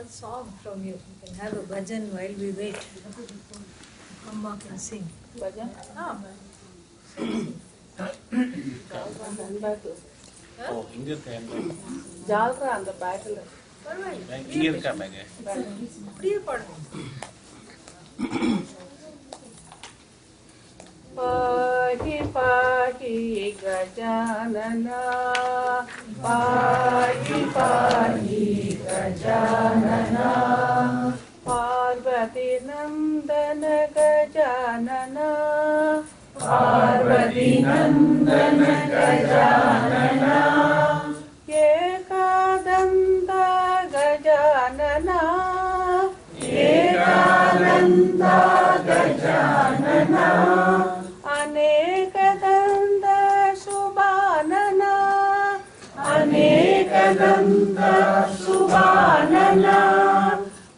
one song from you. You can have a bhajan while we wait. Come back and sing. Bhajan? Ah. Oh, இங்க இருக்க ஜால்ரா அந்த பேக்ல இங்க இருக்கா பேக் அப்படியே பாடுங்க. पाहि पाहि गजानना पाहि पाहि गजानना पार्वती नंदन गजानना पार्वती नंदन गजानना एकदंत गजानना एकदंत गजानना अनेकदंत सुबानना अनेकदंत सुबानना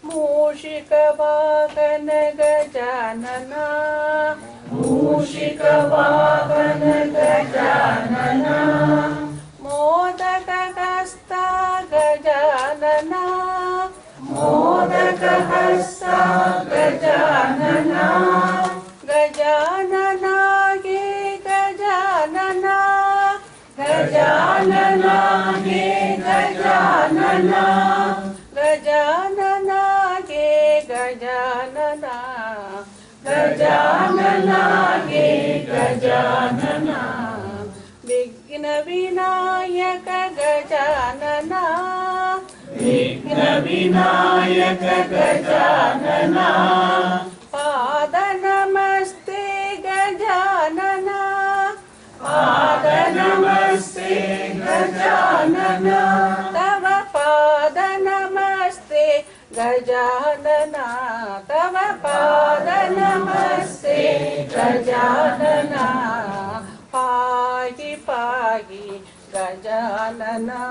मूषिकवाहन गजानना मूषिकवाहन गजानना मोदकहस्ता गजानना मोदकहस्ता गजानना गजानना गे गजानना गजानना गे गजानना गजानना गे गजानना गजानना गे गजानना विघ्न विनायक गजानना विघ्न विनायक गजानना पाद नमस्ते गजानना पाद नमस्ते गजानना तव पाद नमस्ते गजानना तव पाद नमस्ते गजानना पाहि पाहि गजानना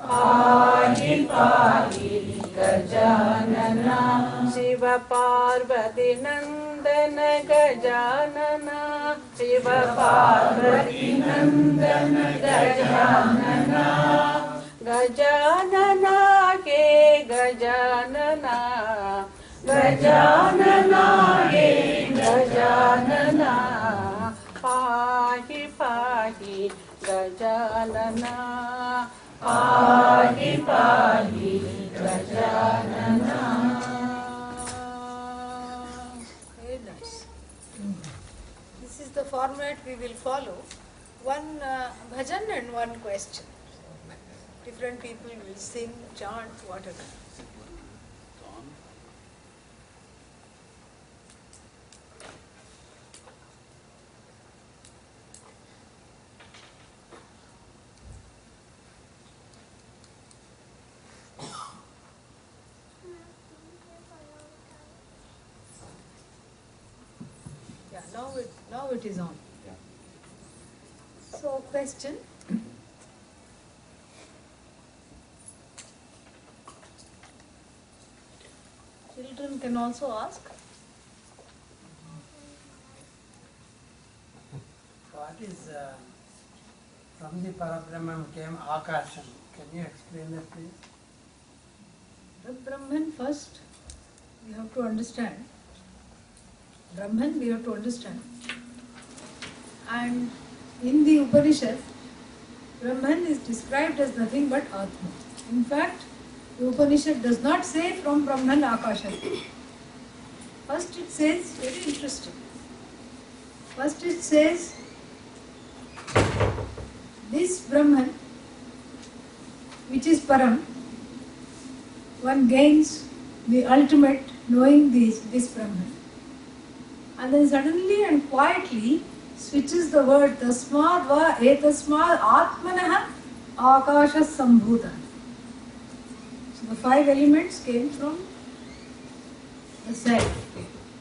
पाहि पाहि गजानना शिव पार्वती नंदन गजानना शिव पार्वती नंदन गजानना गजानना के गजानना गजानना के गजानना पाहि पाहि गजानना पाहि पाहि Gajanana. Very nice. This is the format we will follow. One bhajan and one question. Different people will sing, chant, whatever. Now it is on. Yeah. So, question. Children can also ask. What is from the Parabrahman came Akasham? Can you explain that, please? The Brahman first, we have to understand. Brahman we have to understand. And in the Upanishad, Brahman is described as nothing but Atma. In fact, the Upanishad does not say from Brahman Akasha. First it says, very interesting. First it says, this Brahman, which is Param, one gains the ultimate knowing this Brahman. And then suddenly and quietly switches the word tasmad va etasmad atmanah akasha sambhuta. So the 5 elements came from the self.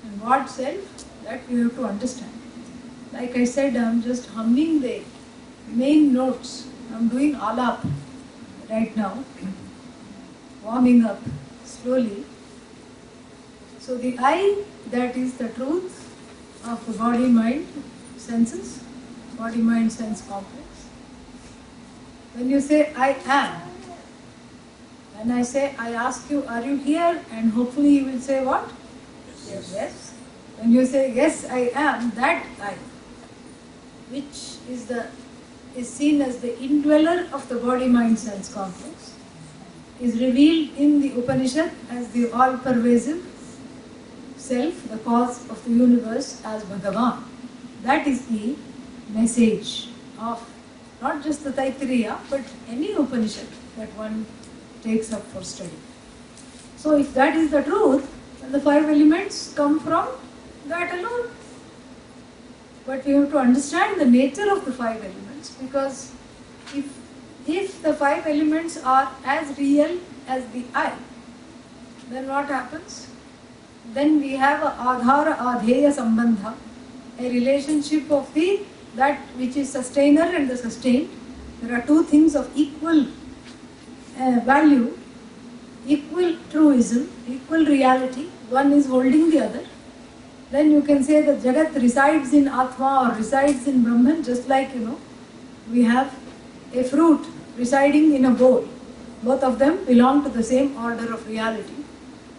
And what self? That we have to understand. Like I said, I am just humming the main notes. I am doing alap right now, warming up slowly. So the I, that is the truth of the body-mind senses, body-mind sense complex. When you say I am, When I say, I ask you, are you here? And hopefully you will say what? Yes. When you say, yes, I am, that I, which is seen as the indweller of the body, mind, sense complex, is revealed in the Upanishad as the all-pervasive self, the cause of the universe, as Bhagavan. That is the message of not just the Taittiriya, but any Upanishad that one takes up for study. So if that is the truth, then the 5 elements come from that alone. But we have to understand the nature of the 5 elements, because if the 5 elements are as real as the I, then what happens? Then we have a adhara adheya sambandha, a relationship of that which is sustainer and the sustained. There are two things of equal value, equal truism, equal reality. One is holding the other. Then you can say that Jagat resides in Atma or resides in Brahman, just like, we have a fruit residing in a bowl. Both of them belong to the same order of reality.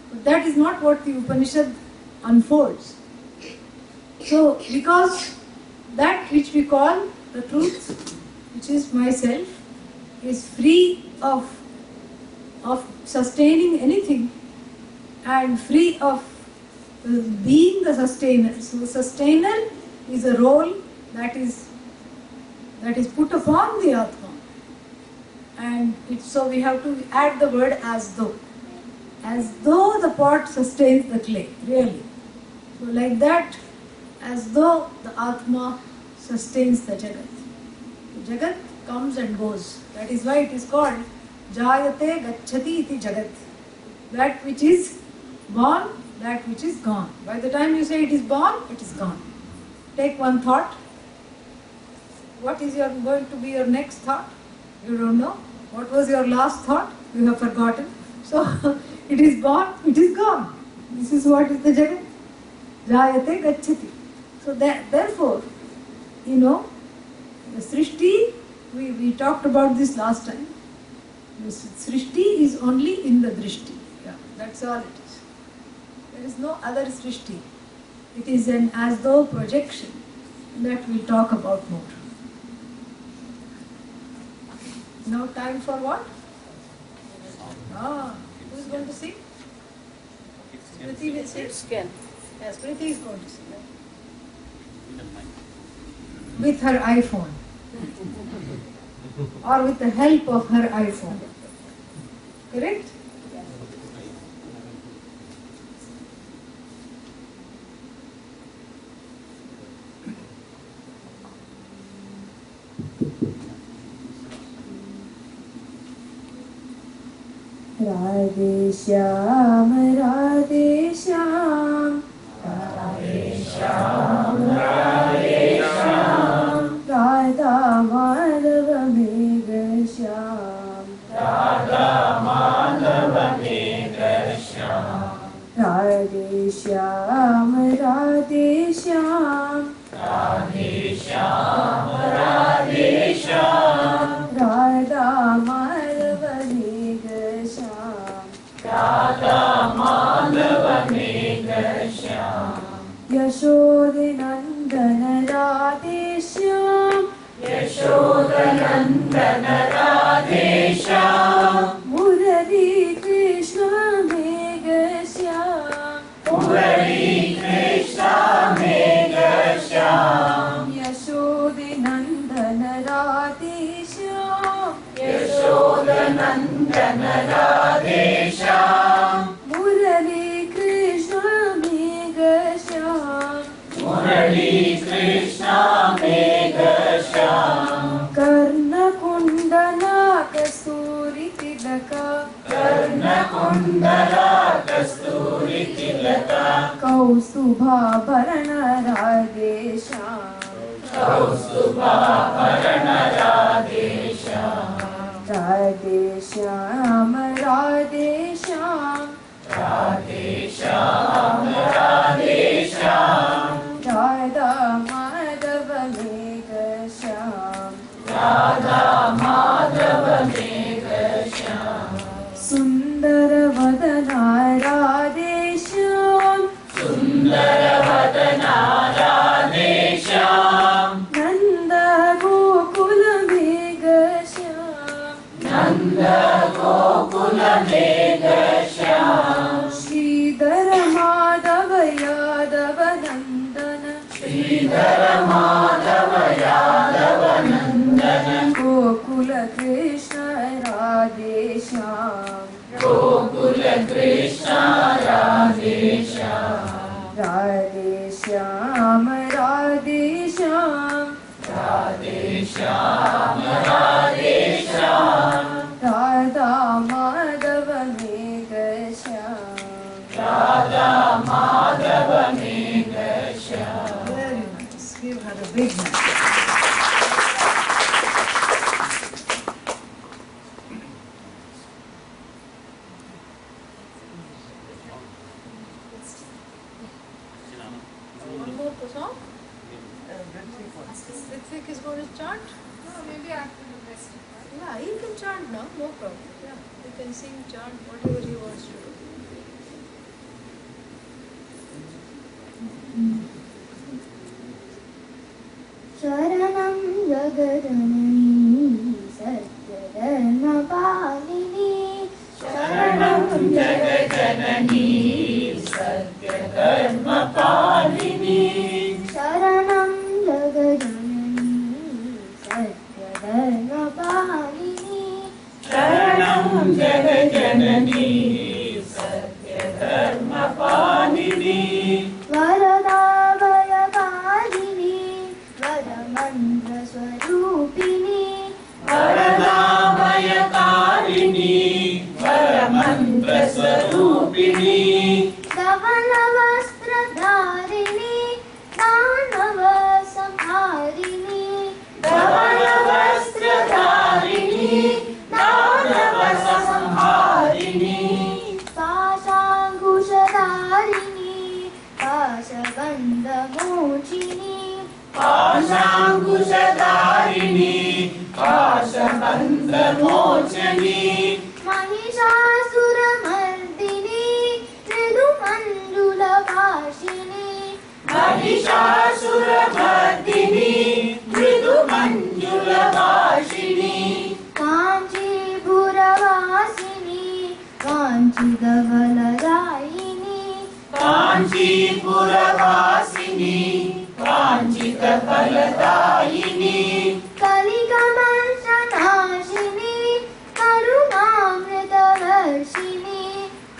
But that is not what the Upanishad unfolds. So, because that which we call the truth, which is myself, is free of sustaining anything and free of being the sustainer. So, sustainer is a role that is put upon the Atma. And so we have to add the word as though. As though the pot sustains the clay, really. So like that, as though the Atma sustains the Jagat. The Jagat comes and goes. That is why it is called Jayate Gacchati iti Jagat. That which is born, that which is gone. By the time you say it is born, it is gone. Take one thought. What is going to be your next thought? You don't know. What was your last thought? You have forgotten. So, it is born, it is gone. This is what is the Jagat. Jayate Gacchati. So, therefore, the Srishti, we talked about this last time. The Srishti is only in the Drishti. Yeah, that's all it is. There is no other Srishti. It is an as though projection that we'll talk about more. Now time for what? Who is going to sing? Priti will sing? Scan. Yes, Priti is going to sing. With her iPhone. Or with the help of her iPhone. Correct? Radhe Shyam, Radhe Shyam, Radhe Shyam, Radhe Shyam, Radha Madhava Megha Shyam, Radha Madhava Megha Shyam, Radhe Shyam, Radhe Shyam, Radhe Shyam, Radhe Shyam, Radha Madhava Megha Shyam, Radha Madhava Megha Shyam, Yashodanandana Radhe Shyam, Yashodanandana Radhe Shyam, Murari Krishna Megha Shyam, Murari Krishna Megha Shyam, Yashodanandana Radhe Shyam, Yashodanandana Radhe Shyam, Murali Krishna Megha Shyam, Murali Krishna Megha Shyam, Karna Kundala Kasturi Tilaka, Karna Kundala Kasturi Tilaka, Kaustubha Bharana Radhe Shyam, Kaustubha Bharana Radhe Shyam, Radhe Shyam, Radhe Shyam, Radhe Shyam, Radhe Shyam, Radha Madhava Megha Shyam, Radha Madhava Megha Shyam, नन्दगोकुलमेघश्याम Shridhar Madhav Yadav Nandan Shridhar Madhav Yadav Nandan Gokul Krishna Radheshyam Gokul Krishna Radheshyam Radheshyam Radheshyam Radheshyam Radheshyam Radha Madhav Meghshyam Radha Madhav Meghshyam. Very nice. Give her a big hand. One more song? Ritvik is going to chant? Maybe after the festival. Yeah, he can chant now, no problem. Yeah, he can sing, chant, whatever he wants to do. शरणं जगजननी सत्यधर्मपालिनी शरणं जगजननी सत्यधर्मपालिनी शरणं जगजननी सत्यधर्मपालिनी शरणं जगजननी सत्यधर्मपालिनी वरदा भयकारिणी वरमन्त्रस्वरूपिणी वरदाभयकारिणी वरमन्त्रस्वरूपिणी धवलवस्त्रधारिणी दानवसंहारिणी धवलवस्त्रधारिणी दानवसंहारिणी पाशाङ्कुशधारिणी पाशबन्धमोचिनी पाशाङ्कुशधारिणी पाशबन्धमोचनी महिषासुरमर्दिनी मृदुमण्डुलभाषिणी महिषासुरमर्दिनी मृदुमञ्जुलभाषिणी काञ्चीपुरवासिनी काञ्चिदवलदायिनी काञ्चीपुरवासिनी काञ्चितफलदायिनी कलिकमर्शनाशिनी करुणामृतवर्षिणी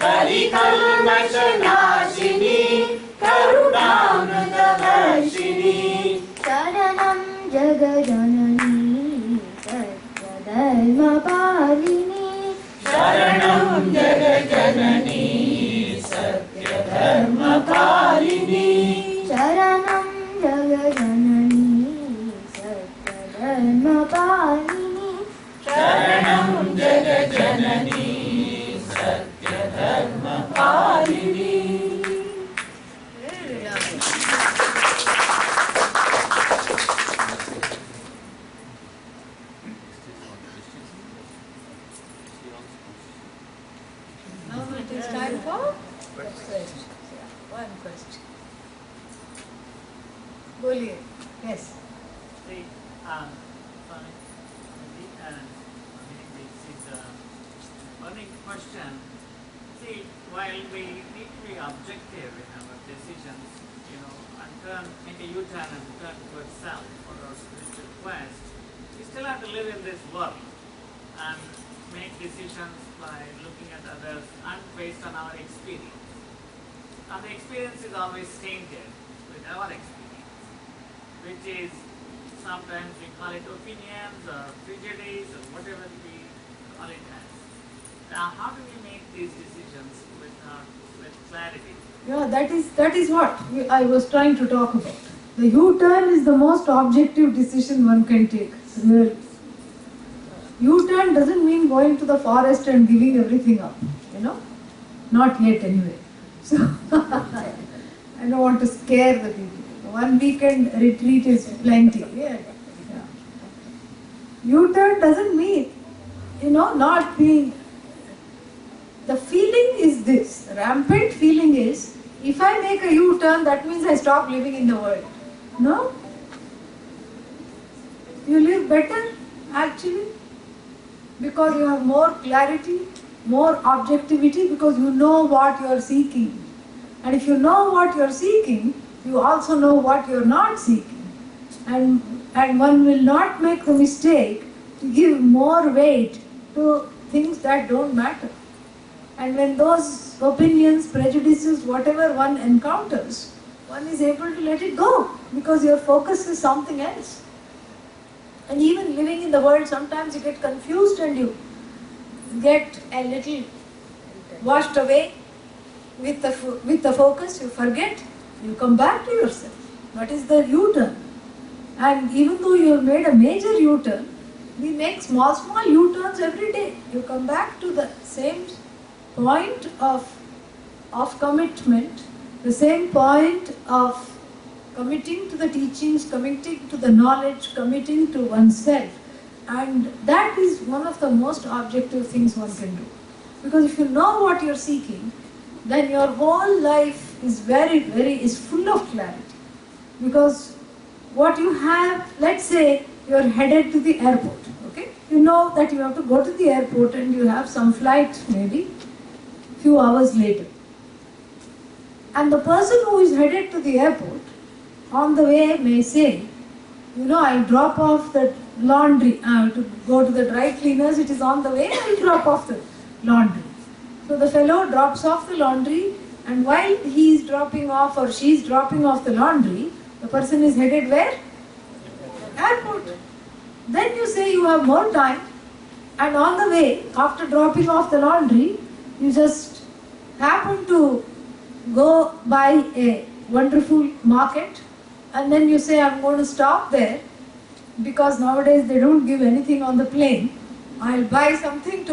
कलिकल्मषनाशिनी करुणामृतवर्षिणी शरणं जगजननी सत्यधर्मपालिनी शरणं जगजननी सत्यधर्मपालिनी शरणं जगजननी सत्यधर्मपालिनी शरणं जगजननी सत्यधर्मपालिनी. Very lovely. Now it is time for question. One question. Boliye. Yes. See, sorry, this is one question. See, while we need to be objective in our decisions, and make a U-turn and turn towards self for our spiritual quest, we still have to live in this world and make decisions by looking at others and based on our experience. And the experience is always tainted with our experience, which is sometimes we call it opinions or prejudice or whatever we call it as. Now, how do we make these decisions with clarity? Yeah, that is what I was trying to talk about. The U-turn is the most objective decision one can take. Really. U-turn doesn't mean going to the forest and giving everything up, Not yet anyway. So, I don't want to scare the people. One weekend retreat is plenty. Yeah. U-turn doesn't mean, not being. The feeling is this. Rampant feeling is, if I make a U-turn, that means I stop living in the world. No? You live better, actually. because you have more clarity, more objectivity, because you know what you are seeking. And if you know what you are seeking, you also know what you are not seeking. And one will not make the mistake to give more weight to things that don't matter. And when those opinions, prejudices, whatever one encounters, one is able to let it go because your focus is something else. And even living in the world, sometimes you get confused and you get a little washed away with the focus, you forget, you come back to yourself. What is the U-turn? And even though you have made a major U-turn, we make small U-turns every day. You come back to the same point of commitment, the same point of committing to the teachings, committing to the knowledge, committing to oneself. And that is one of the most objective things one can do. Because if you know what you're seeking, then your whole life is is full of clarity. Because what you have, let's say you're headed to the airport, okay? You know that you have to go to the airport and you have some flight maybe few hours later. And the person who is headed to the airport on the way may say, I'll drop off the laundry, to go to the dry cleaners, it is on the way, I'll drop off the laundry. So the fellow drops off the laundry, and while he is dropping off or she is dropping off the laundry, the person is headed where? Airport. Then you say you have more time, and on the way, after dropping off the laundry, you just happen to go by a wonderful market, and then you say, I'm going to stop there because nowadays they don't give anything on the plane. I'll buy something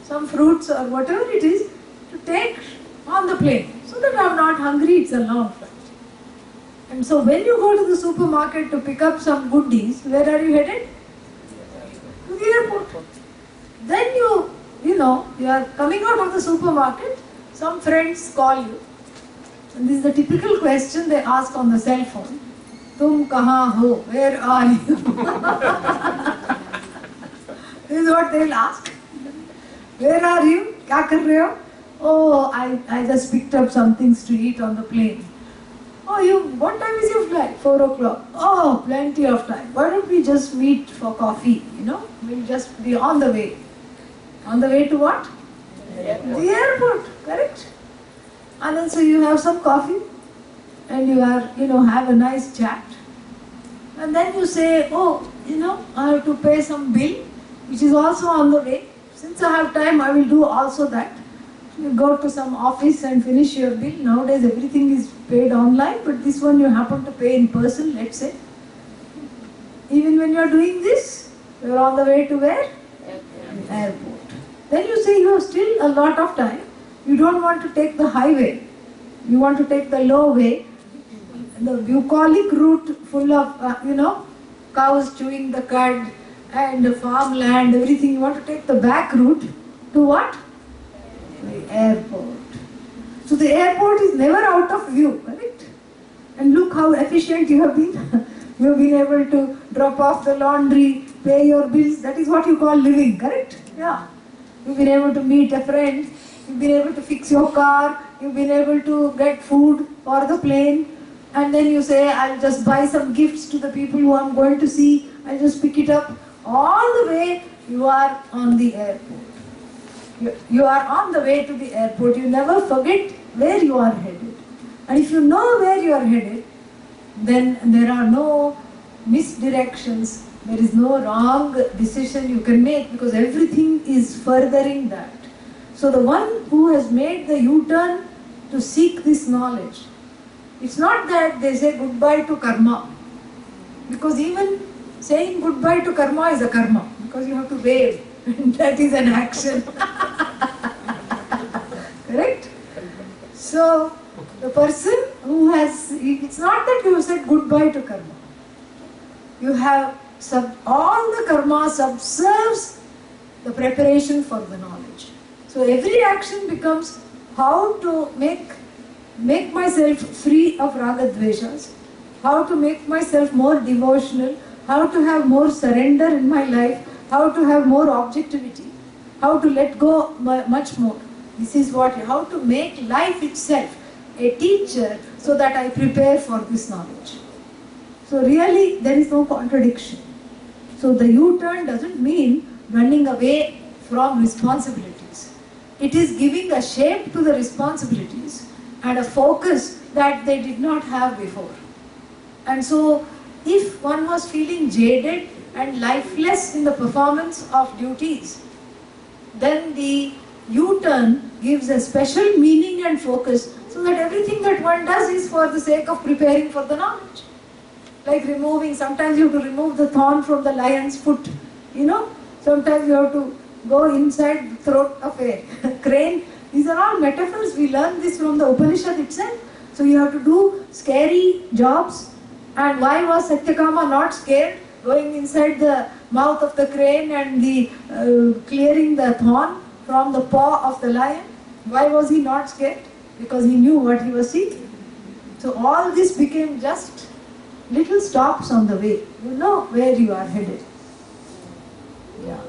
some fruits or whatever it is to take on the plane so that I'm not hungry, it's a long flight. And so when you go to the supermarket to pick up some goodies, where are you headed? To the airport. Then you are coming out of the supermarket, some friends call you. And this is the typical question they ask on the cell phone. Tum kahan ho? Where are you? This is what they will ask. Where are you? Kya kar rahe ho? Oh, I just picked up some things to eat on the plane. Oh, what time is your flight? 4 o'clock. Oh, plenty of time. Why don't we just meet for coffee? We'll just be on the way. On the way to what? The airport, correct? And then so you have some coffee and you are, have a nice chat. And then you say, I have to pay some bill, which is also on the way. Since I have time, I will do also that. You go to some office and finish your bill. Nowadays everything is paid online, but this one you happen to pay in person, let's say. Even when you are doing this, you are on the way to where? Airport. Then you say you have still a lot of time. You don't want to take the highway. You want to take the low way. The bucolic route full of, cows chewing the cud and farmland, everything. You want to take the back route to what? The airport. So the airport is never out of view, correct? And look how efficient you have been. You have been able to drop off the laundry, pay your bills. That is what you call living, correct? Yeah. You've been able to meet a friend. You've been able to fix your car. You've been able to get food for the plane. And then you say, I'll just buy some gifts to the people who I'm going to see. I'll just pick it up. All the way you are on the airport. You are on the way to the airport. You never forget where you are headed. And if you know where you are headed, then there are no misdirections. There is no wrong decision you can make because everything is furthering that. So the one who has made the U-turn to seek this knowledge, it's not that they say goodbye to karma. Because even saying goodbye to karma is a karma. Because you have to wave. And that is an action. Correct? So the person who has, it's not that you have said goodbye to karma. You have, all the karma subserves the preparation for the knowledge. So every action becomes how to make myself free of raga dveshas, how to make myself more devotional, how to have more surrender in my life, how to have more objectivity, how to let go much more. This is what, how to make life itself a teacher so that I prepare for this knowledge. So really there is no contradiction. So the U-turn doesn't mean running away from responsibilities. It is giving a shape to the responsibilities and a focus that they did not have before. And so if one was feeling jaded and lifeless in the performance of duties, then the U-turn gives a special meaning and focus so that everything that one does is for the sake of preparing for the knowledge. Like removing, sometimes you have to remove the thorn from the lion's foot, you know. Sometimes you have to go inside the throat of a crane. These are all metaphors. We learn this from the Upanishad itself. So you have to do scary jobs. And why was Satyakama not scared? Going inside the mouth of the crane and the clearing the thorn from the paw of the lion. Why was he not scared? Because he knew what he was seeking. So all this became just little stops on the way. You know where you are headed. Yeah.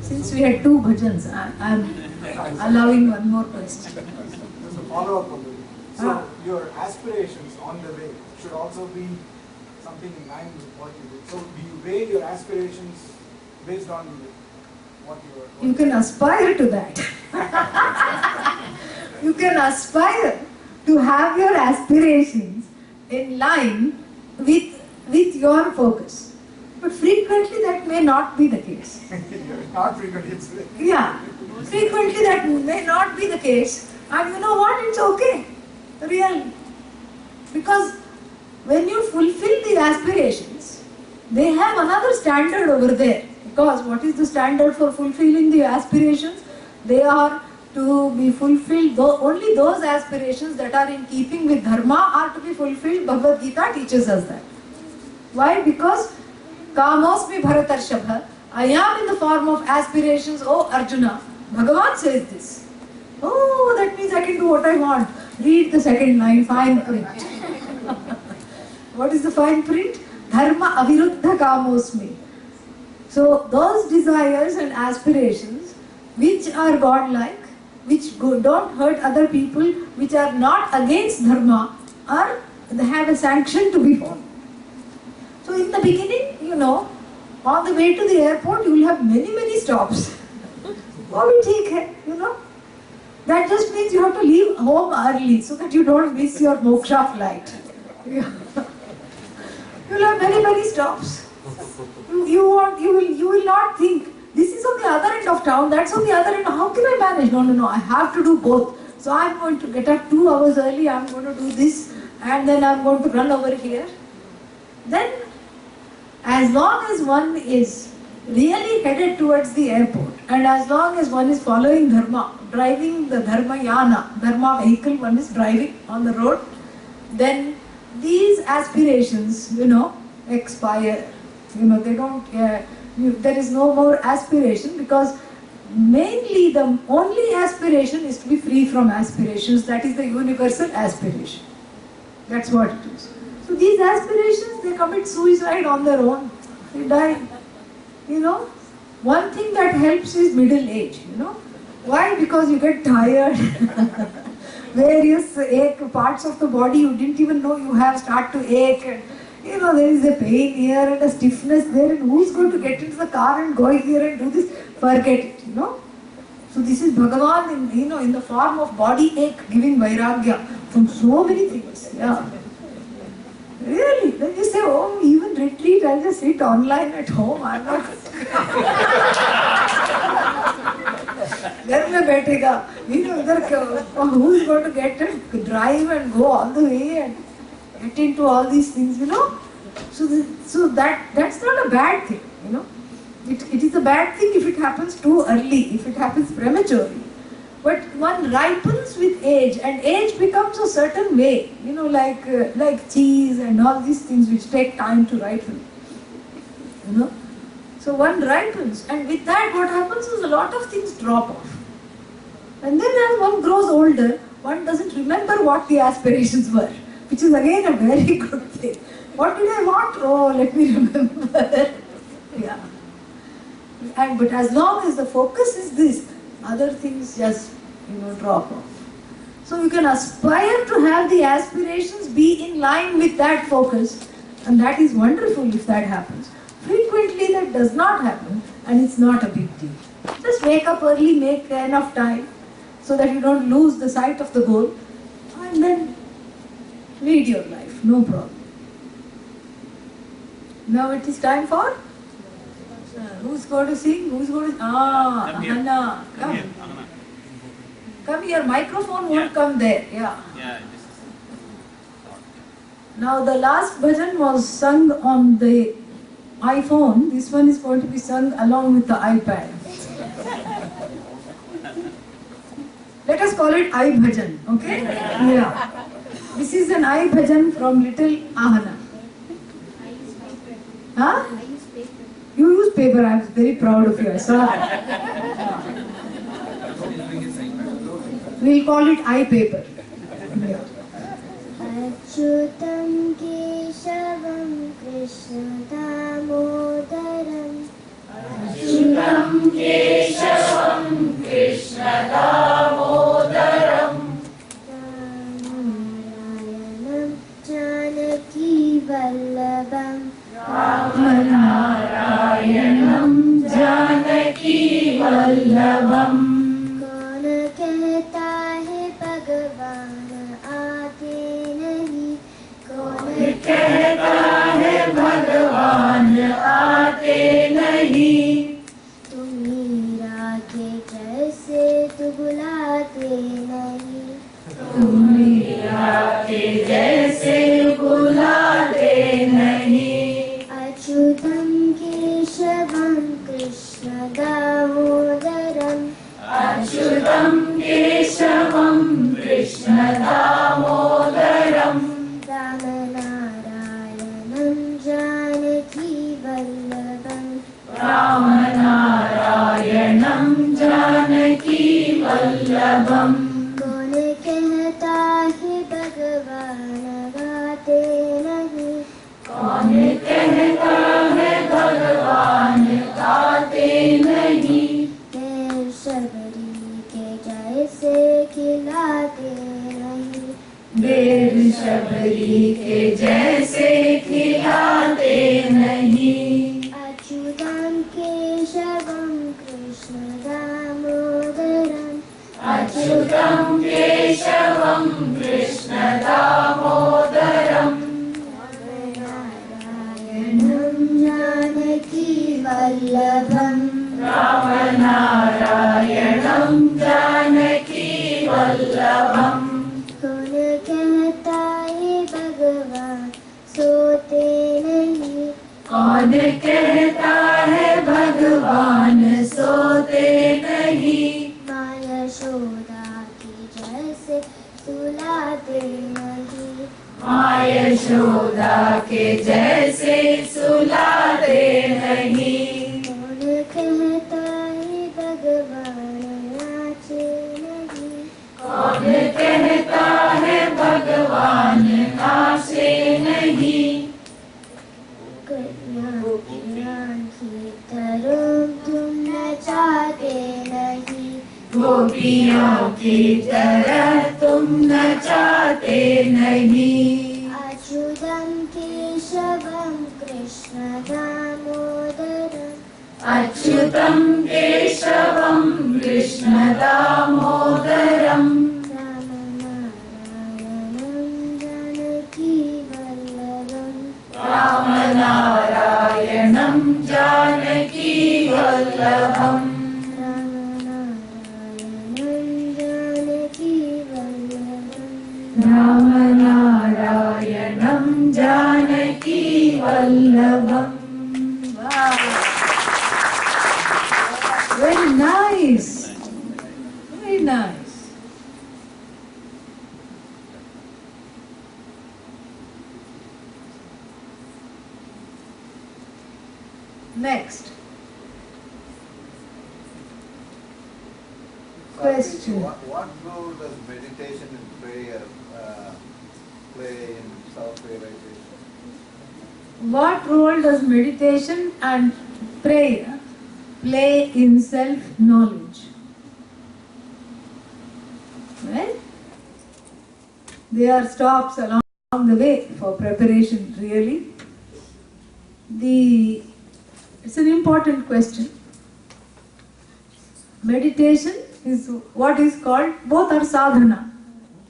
Since we had 2 bhajans, I am allowing one more question. There's a follow-up on the way. So your aspirations on the way should also be something in line with what you do. So do you weigh your aspirations based on what you are? You can aspire to that. You can aspire to have your aspirations in line with your focus. But frequently that may not be the case. Not frequently. Yeah, frequently that may not be the case. And you know what? It's okay. Really. Because when you fulfill the aspirations, they have another standard over there. Because what is the standard for fulfilling the aspirations? They are to be fulfilled, only those aspirations that are in keeping with dharma are to be fulfilled. Bhagavad Gita teaches us that. Why? Because Kamosmi Bharatarshabha, I am in the form of aspirations, oh Arjuna. Bhagavan says this. Oh, that means I can do what I want. Read the second line, fine print. What is the fine print? Dharma aviruddha kamosmi. So those desires and aspirations which are godlike, which don't hurt other people, which are not against dharma, they have a sanction to be followed. So in the beginning, you know, on the way to the airport, you will have many stops. Oh, take hai, you know. That just means you have to leave home early so that you don't miss your moksha flight. You will have many stops. You will not think, this is on the other end of town, that's on the other end, how can I manage? No, I have to do both. So I'm going to get up 2 hours early, I'm going to do this, and then I'm going to run over here. Then, as long as one is really headed towards the airport, and as long as one is following dharma, driving the dharma yana, dharma vehicle one is driving on the road, then these aspirations, you know, expire. You know, they don't, there is no more aspiration, because mainly the only aspiration is to be free from aspirations. That is the universal aspiration. That's what it is. So these aspirations, they commit suicide on their own. They die. You know, one thing that helps is middle age, you know. Why? Because you get tired. Various parts of the body you didn't even know you have start to ache. And, you know, there is a pain here and a stiffness there, and who's going to get into the car and go here and do this? Forget it, you know. So this is Bhagavan in the form of body ache, giving vairagya from so many things. Yeah. Really, then you say, oh, even retreat, I'll just sit online at home, I'm not. घर में बैठेगा, you know, who's going to get and drive and go all the way and get into all these things, you know. So that's not a bad thing, you know. It is a bad thing if it happens too early, if it happens prematurely. But one ripens with age, and age becomes a certain way, you know, like cheese and all these things which take time to ripen, you know. So one ripens, and with that what happens is a lot of things drop off. And then as one grows older, one doesn't remember what the aspirations were, which is again a very good thing. What did I want? Oh, let me remember. Yeah. But as long as the focus is this, other things just drop off. So you can aspire to have the aspirations be in line with that focus, and that is wonderful if that happens. Frequently that does not happen, and it's not a big deal. Just wake up early, make enough time so that you don't lose the sight of the goal, and then lead your life, no problem. Now it is time for who's going to sing? Who's going to? Come here. Anna, Come come. here, Anna. Come here. Microphone won't Yeah. come there. Yeah. Yeah, this is. Now the last bhajan was sung on the iPhone. This one is going to be sung along with the iPad. Let us call it iBhajan, okay? Yeah. This is an iBhajan from little Ahana. Huh? You use paper. I was very proud of you. I saw that. We'll call it iPaper. Yeah. Achyutam Keshavam Krishna Damodaram Achyutam Keshavam Krishna Damodaram Narayanam Janaki Vallabham Narayanam Janaki Vallabham कौन कहता है भगवान आते नहीं कौन कहता है भगवान आते नहीं तुम मीरा के जैसे तू बुलाते नहीं तुम मीरा के जैसे बुलाते नहीं अच्युतम केशवम कृष्ण दामोदरम अच्युतं केशवं कृष्ण दामोदरं राम नारायणं जानकी वल्लभं रामनारायणं जानकी वल्लभम् कौन कहता है भगवान गाते नहीं कौन कहता है भगवान गाते नहीं पैर शबरी के जैसे खिलाते नहीं देर शबरी के जैसे खिलाते नहीं अच्युतं केशवं कृष्ण दामोदरम् अच्युतं केशवं कृष्ण दामोदरम् नारायणं जानकी वल्लभम् रामनारायणं जानकी वल्लभम् कौन कहता है भगवान सोते नहीं कौन कहता है भगवान सोते नहीं माँ यशोदा की जैसे सुलाते नहीं माँ यशोदा के जैसे सुलाते नहीं कौन कहता है भगवान नाचे नहीं कौन कहता है भगवान नाचे नहीं कन्या की तरह तुम नचाते नहीं गोपियों की तरह तुम नचाते नहीं अच्युतं केशवं कृष्ण दामोदरम् अच्युतं केशवं Krishna दामोदरम् रामनारायणं Janaki वल्लभम् रामनारायणं Janaki वल्लभम् Very nice. Very nice. Next. Question. What role does meditation and prayer play in self-realization? What role does meditation and prayer play in self-knowledge. Right? They are stops along the way for preparation, really. It's an important question. Meditation is what is called, both are sadhana,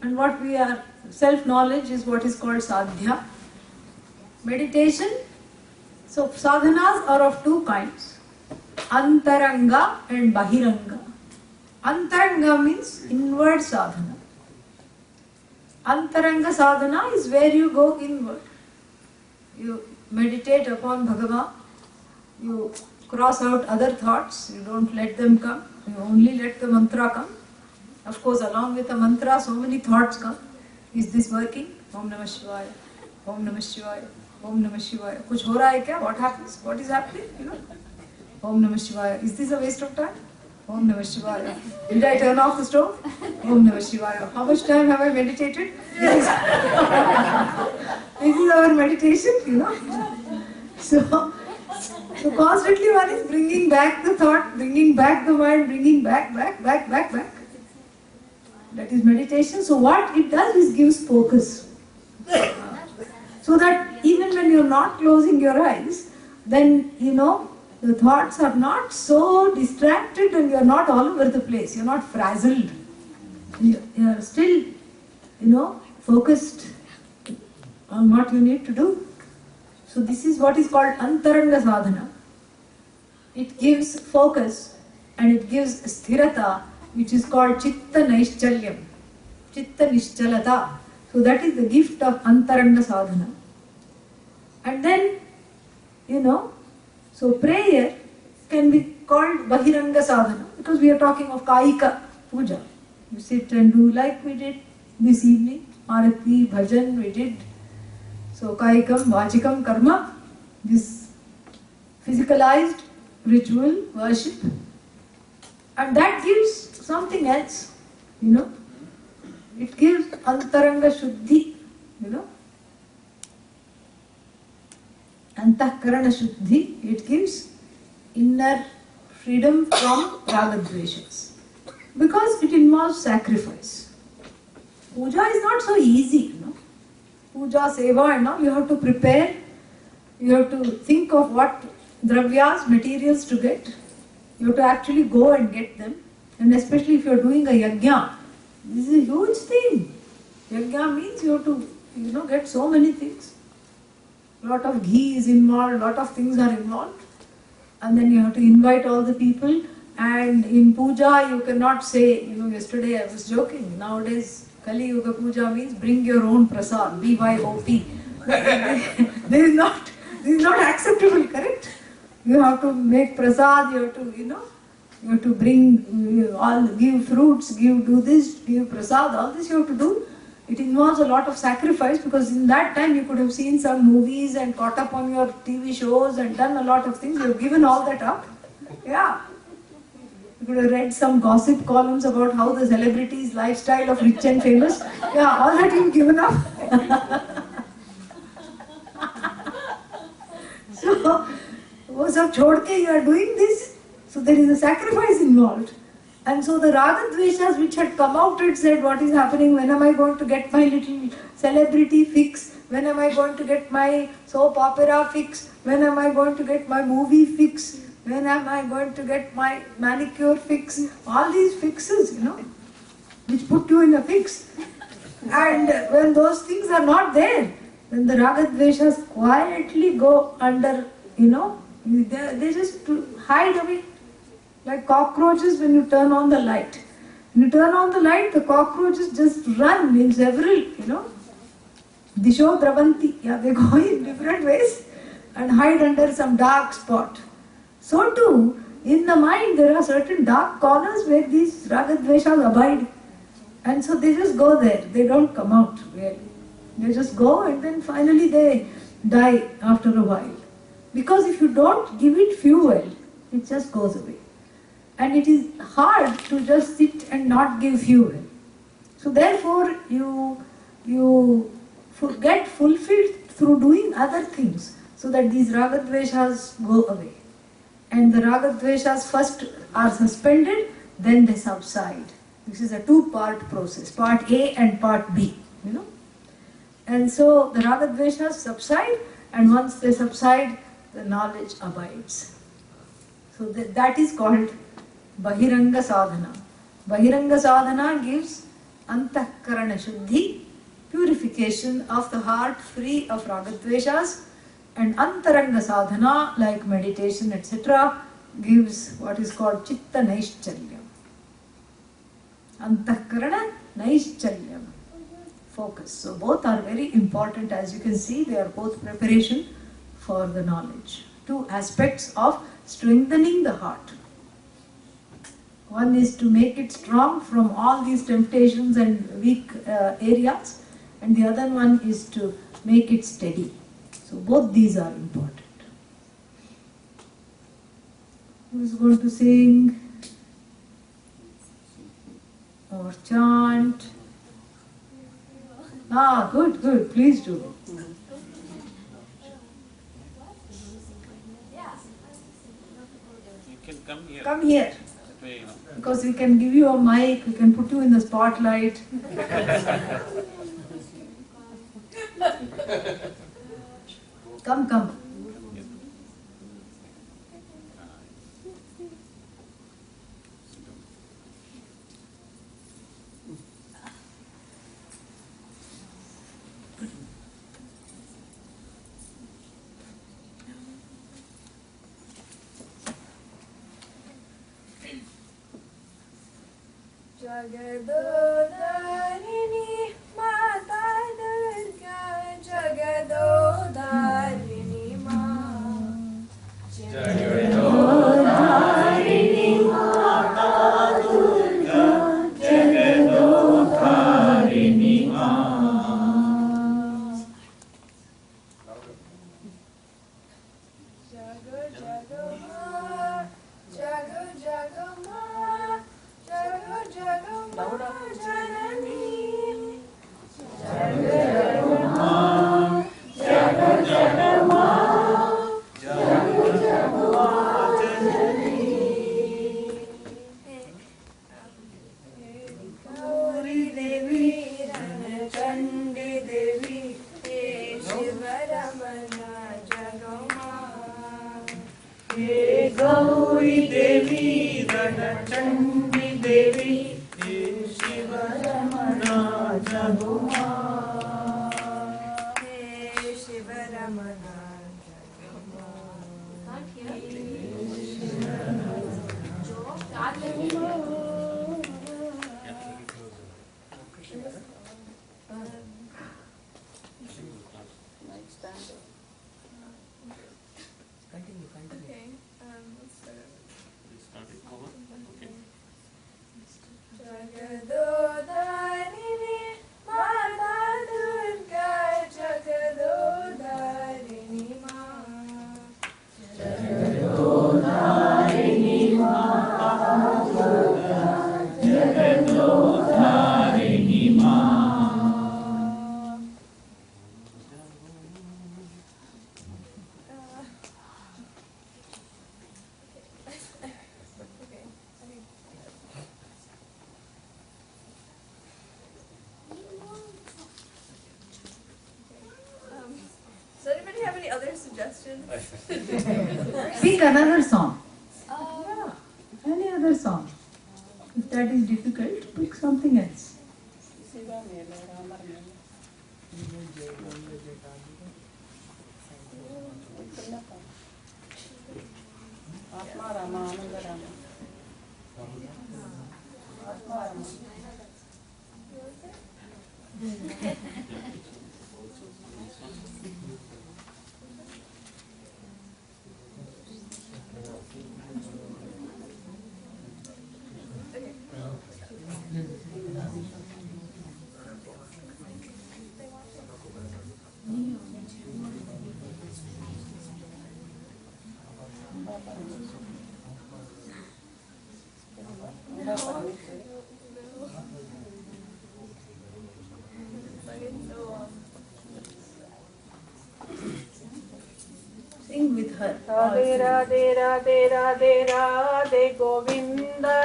and what we are, self-knowledge is what is called sadhya. Meditation, so sadhanas are of two kinds, antaranga and bahiranga. Antaranga means inward sadhana. Antaranga sadhana is where you go inward. You meditate upon Bhagavan, you cross out other thoughts, you don't let them come, you only let the mantra come. Of course, along with the mantra, so many thoughts come. Is this working? Om Namah Shivaya, Om Namah Shivaya, Om Namah Shivaya. Kuch ho raha hai kya? What happens? What is happening? You know? Om Namah Shivaya. Is this a waste of time? Om Namah Shivaya. Did I turn off the stove? Om Namah Shivaya. How much time have I meditated? This is our meditation, you know. So constantly one is bringing back the thought, bringing back the mind, bringing back. That is meditation. So what it does is gives focus. So that even when you're not closing your eyes, then you know the thoughts are not so distracted and you're not all over the place. You're not frazzled. You're still, you know, focused on what you need to do. So this is what is called antaranga sadhana. It gives focus and it gives sthirata, which is called chitta naishchalyam, chitta nishchalata. So that is the gift of antaranga sadhana. And then, you know, so prayer can be called bahiranga sadhana because we are talking of kaika puja. You sit and do like we did this evening, arati, bhajan we did. So kaikam, vachikam, karma, this physicalized ritual worship, and that gives something else, you know. It gives antaranga shuddhi, you know. Antahkarana shuddhi, it gives inner freedom from ragadveshas. Because it involves sacrifice. Puja is not so easy, you know. Puja, seva and all, you have to prepare, you have to think of what dravyas, materials to get. You have to actually go and get them. And especially if you are doing a yajna, this is a huge thing. Yajna means you have to, you know, get so many things. A lot of ghee is involved, a lot of things are involved. And then you have to invite all the people. And in puja, you cannot say, you know, yesterday I was joking. Nowadays, Kali Yuga Puja means bring your own prasad, BYOP. This is not acceptable, correct? You have to make prasad, you have to, you know, you have to bring all, give fruits, do this, give prasad, all this you have to do. It involves a lot of sacrifice because in that time you could have seen some movies and caught up on your TV shows and done a lot of things. You have given all that up. Yeah. You could have read some gossip columns about how the celebrities' lifestyle of rich and famous. Yeah, all that you've given up. So, you are doing this. So there is a sacrifice involved. And so the raga dveshas which had come out and said, what is happening? When am I going to get my little celebrity fix? When am I going to get my soap opera fix? When am I going to get my movie fix? When am I going to get my manicure fix? All these fixes, you know, which put you in a fix. And when those things are not there, then the raga dveshas quietly go under, you know, they just hide away. Like cockroaches when you turn on the light. When you turn on the light, the cockroaches just run in several, you know, disho dravanti. Yeah, they go in different ways and hide under some dark spot. So too, in the mind there are certain dark corners where these raga dveshas abide. And so they just go there, they don't come out really. They just go and then finally they die after a while. Because if you don't give it fuel, it just goes away. And it is hard to just sit and not give fuel. So therefore you get fulfilled through doing other things so that these raga dveshas go away. and the raga dveshas first are suspended, then they subside. This is a two-part process, part A and part B, you know. And so the raga dveshas subside, and once they subside, the knowledge abides. So that is called Bahiranga Sadhana. Bahiranga Sadhana gives Antahkarana Shuddhi, purification of the heart free of raga dveshas, and Antaranga Sadhana, like meditation, etc., gives what is called Chitta Naishchalyam. Antahkarana Naishchalyam, focus. So both are very important. As you can see, they are both preparation for the knowledge. Two aspects of strengthening the heart. One is to make it strong from all these temptations and weak areas, and the other one is to make it steady. So both these are important. Who is going to sing or chant? Ah, good, good. Please do. You can come here. Come here. That way, you know. Because we can give you a mic, we can put you in the spotlight. Come, come. Jagadodarini Mata Durga Jagadodarini Ma Jagadodarini Mata Durga Jagadodarini Ma. Jago Jago Ma Jago Jago Ma Jago Jago Ma Janani Jago Jago Ma, Jago Jago Ma, Jago Jago Ma Janani. Gauri Devi Ranachandi Devi He Shivaramana Jagoma He Gauri Devi, Ranachandi Devi, He Shivaramana Jagoma. He Shivaramana Jagoma. Okay, let's start. Start it over. Okay. Jagadodarini Mata Durga Jagadodarini Ma Jagadodarini Mata Durga, Jagadodarini Ma. Okay. Does anybody have any other suggestions? Pick another song. Any other song. If that is difficult, pick something else. Sing with Radhe Radhe Radhe Radhe Radhe Govinda.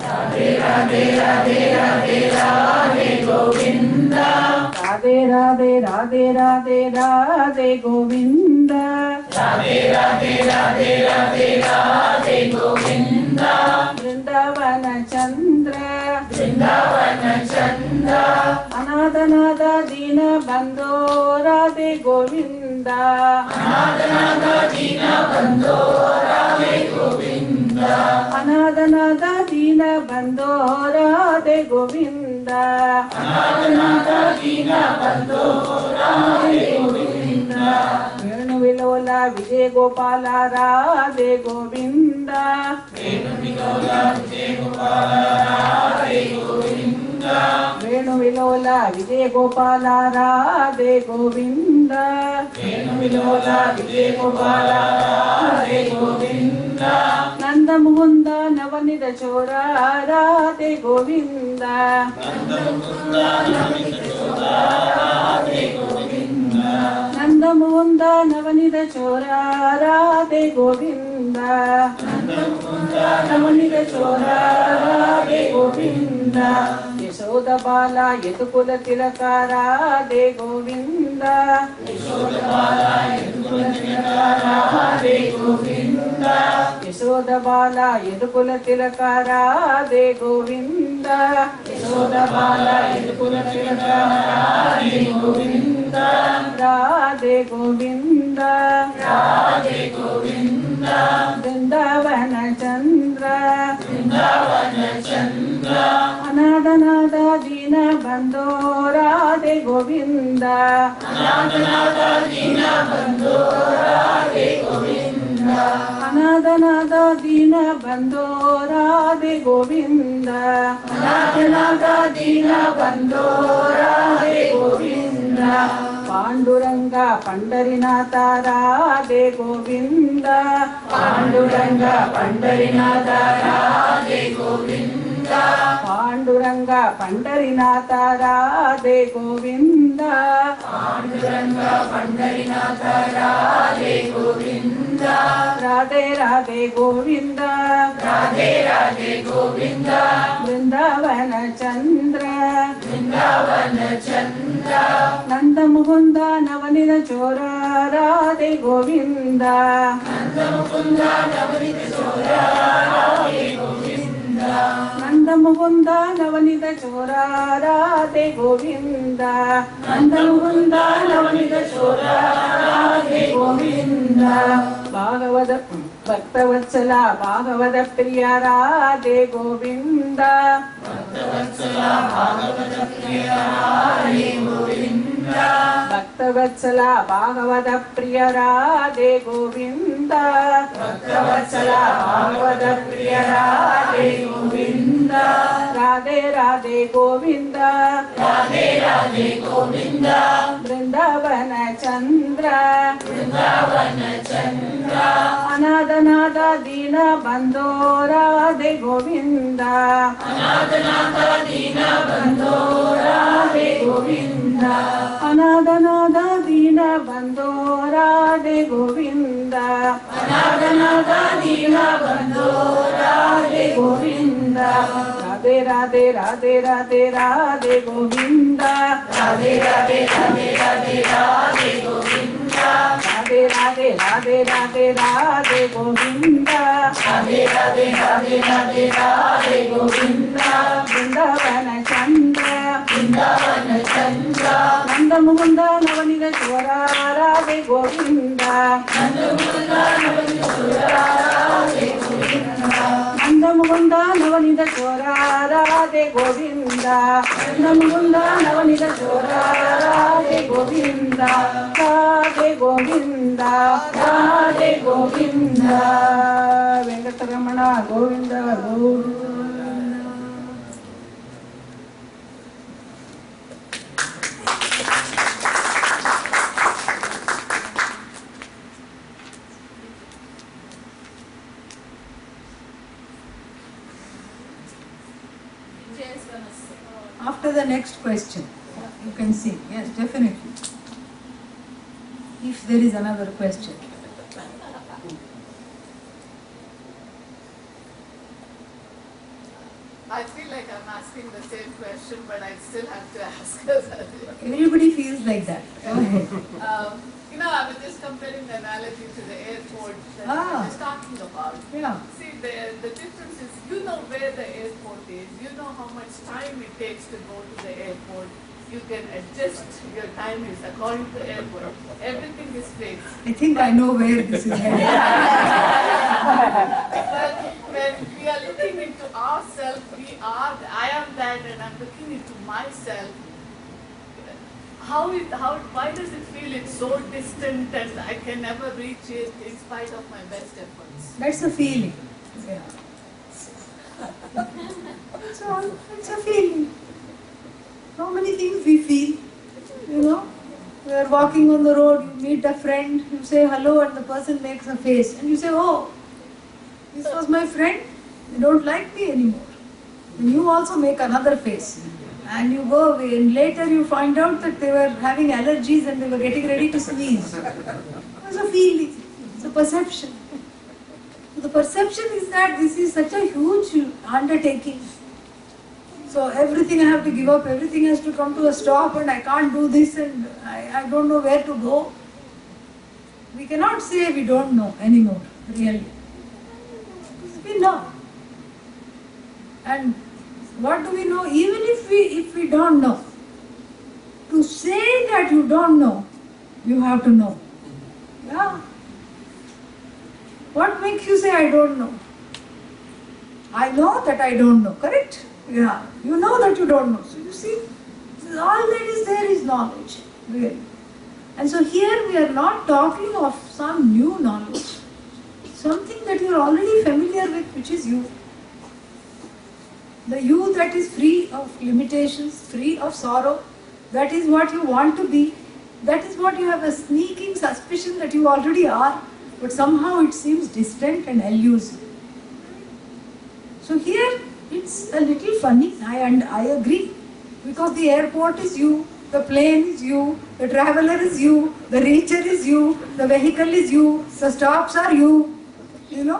Radhe Radhe Radhe Radhe Radhe Govinda. Radhe Radhe Radhe Radhe Radhe Govinda. Radhe Radhe Radhe Radhe Radhe Govinda. Vrindavana Chandra. Vrindavana Chandra. Anadhanada Dina Bandho Radhe Govinda. Anadhanada Dina Bandho Radhe Govinda. Anadhanada Dina Bandho Radhe Govinda. Anadhanada Dina Bandho Radhe Govinda. Venu Vilola Vijay Gopala Radhe Govinda. Venu Vilola Vijay Gopala Radhe Govinda. Venu Vilola Vijay Gopala Radhe Govinda. Venu Vilola Vijay Gopala Radhe Govinda. Nanda Mukunda Navanida Chora Radhe Govinda. Nanda Mukunda Navanida Chora Radhe Govinda. Nanda Mukunda Navanida Chora Radhe Govinda. Nanda Mukunda Navanida Chora Radhe Govinda. Yashoda Bala Yadukula Tilaka Radhe Govinda. Yashoda Bala Yadukula Tilaka Radhe Govinda. Yashoda Bala Yadukula Tilaka Radhe Govinda. Yashoda Bala Yadukula Tilaka Radhe Govinda. Radhe Govinda. Radhe Govinda. Vrindavana Chandra. Vrindavana Chandra. Anadhanada Dina Bandho Radhe Govinda. Anadhanada Dina Bandho Radhe Govinda. Anadhanada Dina Bandho Radhe Govinda. Anadhanada Dina Bandho Radhe Govinda. Panduranga Pandarinatha Radhe Govinda. Panduranga Pandarinatha Radhe Govinda. Panduranga Pandarinatha Radhe Govinda. Panduranga Pandarinatha Radhe Govinda. Radhe Radhe Govinda. Radhe Radhe Govinda. Vrindavana Chandra. Vrindavana Chandra. Nanda Mukunda Navanida Chora Radhe Govinda. Nanda Mukunda Navanida Chora Radhe Govinda. Nanda Mukunda Navanida Chora Radhe Govinda. Nanda Mukunda Navanida Chora Radhe Govinda. Bhagavada Bhaktavatsala Bhagavada Priya Radhe Govinda. Bhaktavatsala Bhagavata Priya Radhe Govinda. Bhaktavatsala Bhagavada Priya Radhe Govinda. Bhaktavatsala Bhagavata Priya Radhe Govinda. Radhe Radhe Govinda. Radhe Radhe Govinda. Vrindavana Chandra. Vrindavana Chandra. Anadhanada Dina Bandho Radhe Govinda. Anadhanada Dina Bandho Radhe Govinda. Anadhanada Dina Bandho Radhe Govinda. Anadhanada Dina Bandho Radhe Govinda. Radhe Radhe Radhe Radhe Radhe Govinda. Radhe Radhe Radhe Radhe Radhe Govinda. Radhe Radhe Radhe Radhe Radhe Govinda. Radhe Radhe Radhe Radhe Radhe Govinda. Vrindavana Chandra. Vrindavana Chandra. Nanda Mukunda Navanida Chora Radhe Govinda. Nanda Mukunda Navanida Chora Radhe Govinda. Nanda Mukunda Navanida Chora Radhe Govinda. Nanda Mukunda Navanida Chora Radhe Govinda. Radhe Govinda. Radhe Govinda. Venkateramana Govinda Govinda. After the next question, you can see. Yes, definitely. If there is another question. I feel like I'm asking the same question, but I still have to ask her. Everybody feels like that. Go ahead. I was just comparing the analogy to the airport that I was talking about. Yeah. See, the difference is you know where the airport is, you know how much time it takes to go to the airport. You can adjust your time is according to the airport. Everything is fixed. I think I know where this is headed. But when we are looking into ourselves, I am that and I'm looking into myself. Why does it feel it's so distant and I can never reach it in spite of my best efforts? That's a feeling. Yeah. It's a feeling. How many things we feel, we are walking on the road, you meet a friend, you say hello and the person makes a face and you say, oh, this was my friend, they don't like me anymore. And you also make another face and you go away and later you find out that they were having allergies and they were getting ready to sneeze. It's a feeling, it's a perception. The perception is that this is such a huge undertaking. So everything I have to give up, everything has to come to a stop and I can't do this and I don't know where to go. We cannot say we don't know anymore, really. We know. And what do we know? Even if we don't know, to say that you don't know, you have to know. Yeah. What makes you say I don't know? I know that I don't know, correct? Yeah, you know that you don't know. So you see, all that is there is knowledge, really. And so here we are not talking of some new knowledge, something that you are already familiar with, which is you. The you that is free of limitations, free of sorrow, that is what you want to be. That is what you have a sneaking suspicion that you already are, but somehow it seems distant and elusive. So here, it's a little funny, and I agree, because the airport is you, the plane is you, the traveler is you, the reacher is you, the vehicle is you, the stops are you, You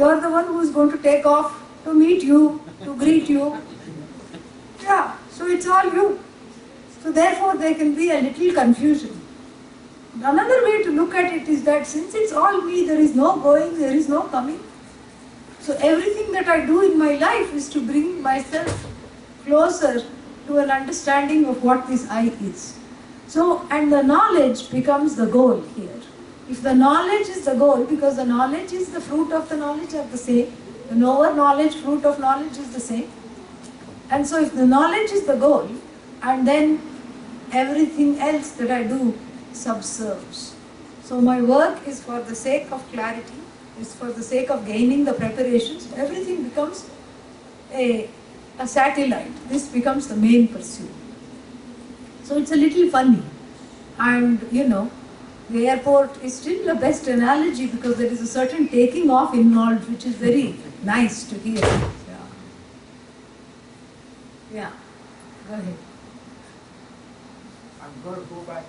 are the one who is going to take off to meet you, to greet you. Yeah, so it's all you. So therefore there can be a little confusion. Another way to look at it is that since it's all me, there is no going, there is no coming. So everything that I do in my life is to bring myself closer to an understanding of what this I is. So, and the knowledge becomes the goal here. If the knowledge is the goal, because the knowledge is the fruit of the knowledge are the same, the knower knowledge, fruit of knowledge is the same. And so if the knowledge is the goal, and then everything else that I do subserves. So my work is for the sake of clarity, is for the sake of gaining the preparations. Everything becomes a satellite. This becomes the main pursuit. So it's a little funny. And the airport is still the best analogy because there is a certain taking off involved, which is very nice to hear. Yeah. Go ahead. I'm going to go back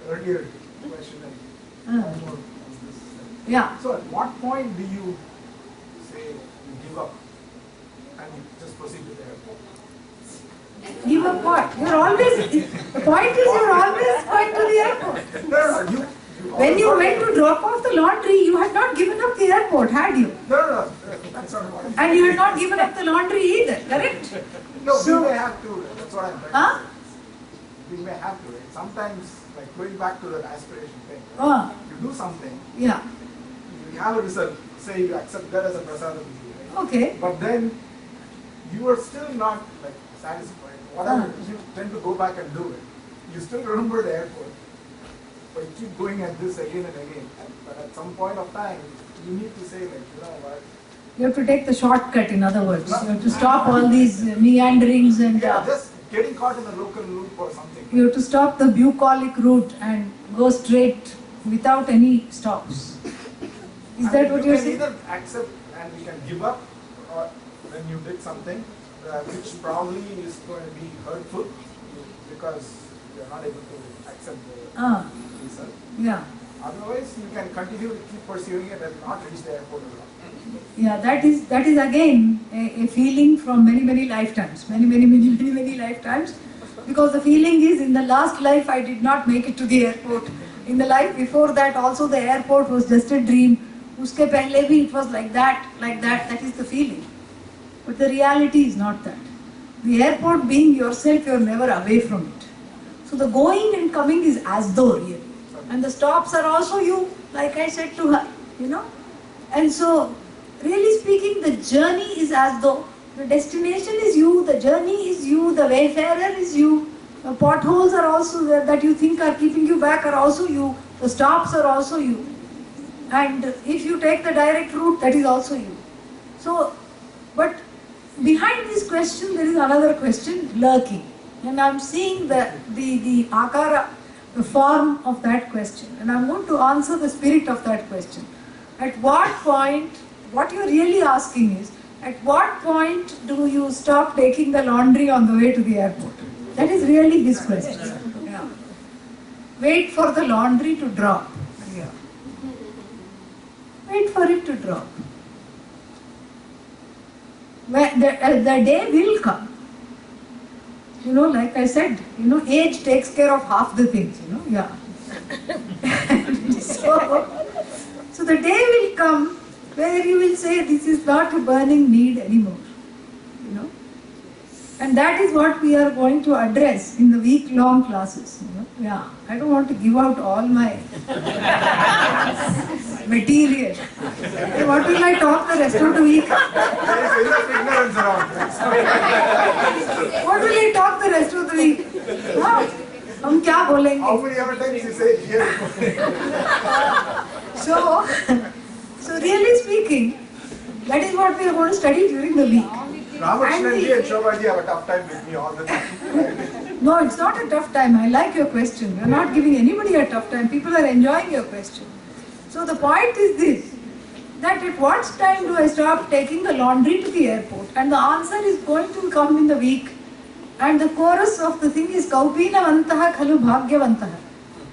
earlier question and more on this. Yeah. So at what point do you say you give up and you just proceed to the airport? Give up what? You're always, the point is you're always going to the airport. No, when you went to drop off the laundry, you had not given up the airport, had you? No, that's not what I'm saying. And you had not given up the laundry either, correct? No, so, we may have to, that's what I'm trying to say. We may have to, right? Sometimes, like going back to that aspiration thing, right? You do something, you have a result, say you accept that as a prasadam, right? Okay. But then, you are still not like satisfied. Whatever, you tend to go back and do it. You still remember the airport, but you keep going at this again and again. But at some point of time, you need to say like, what? You have to take the shortcut, in other words. You have to stop all these meanderings and... just getting caught in a local loop or something. You have to stop the bucolic route and go straight without any stops. Is that what you're saying? You can either accept and you can give up, or when you did something which probably is going to be hurtful because you're not able to accept the result. Yeah. Otherwise, you can continue to keep pursuing it and not reach the airport at all. Yeah, that is again a feeling from many lifetimes, many lifetimes, because the feeling is in the last life I did not make it to the airport. In the life before that also the airport was just a dream. Uske pehle bhi it was like that, that is the feeling. But the reality is not that. The airport being yourself, you are never away from it. So the going and coming is as though really. And the stops are also you, like I said to her, you know. And so, really speaking, the journey is as though the destination is you, the journey is you, the wayfarer is you, the potholes are also there that you think are keeping you back are also you, the stops are also you. And if you take the direct route, that is also you. So, but behind this question, there is another question lurking. And I am seeing the akara, the form of that question. And I am going to answer the spirit of that question. At what point, what you are really asking is, at what point do you stop taking the laundry on the way to the airport? That is really his question. Yeah. Wait for the laundry to drop. Yeah. Wait for it to drop. The day will come. You know, like I said, you know, age takes care of half the things, you know, yeah. So the day will come where you will say this is not a burning need anymore, you know. And that is what we are going to address in the week-long classes, you know. Yeah, I don't want to give out all my material. What will I talk the rest of the week? There is enough ignorance around. What will I talk the rest of the week? Huh? हम क्या बोलेंगे? How many other times you say here? So really speaking, that is what we are going to study during the week. Ramakrishnan and Shobhaji have a tough time with me all the time. No, it's not a tough time. I like your question. You're not giving anybody a tough time. People are enjoying your question. So the point is this, that at what time do I stop taking the laundry to the airport? And the answer is going to come in the week. And the chorus of the thing is Kaupinavantaha Khalu Bhagyavantaha.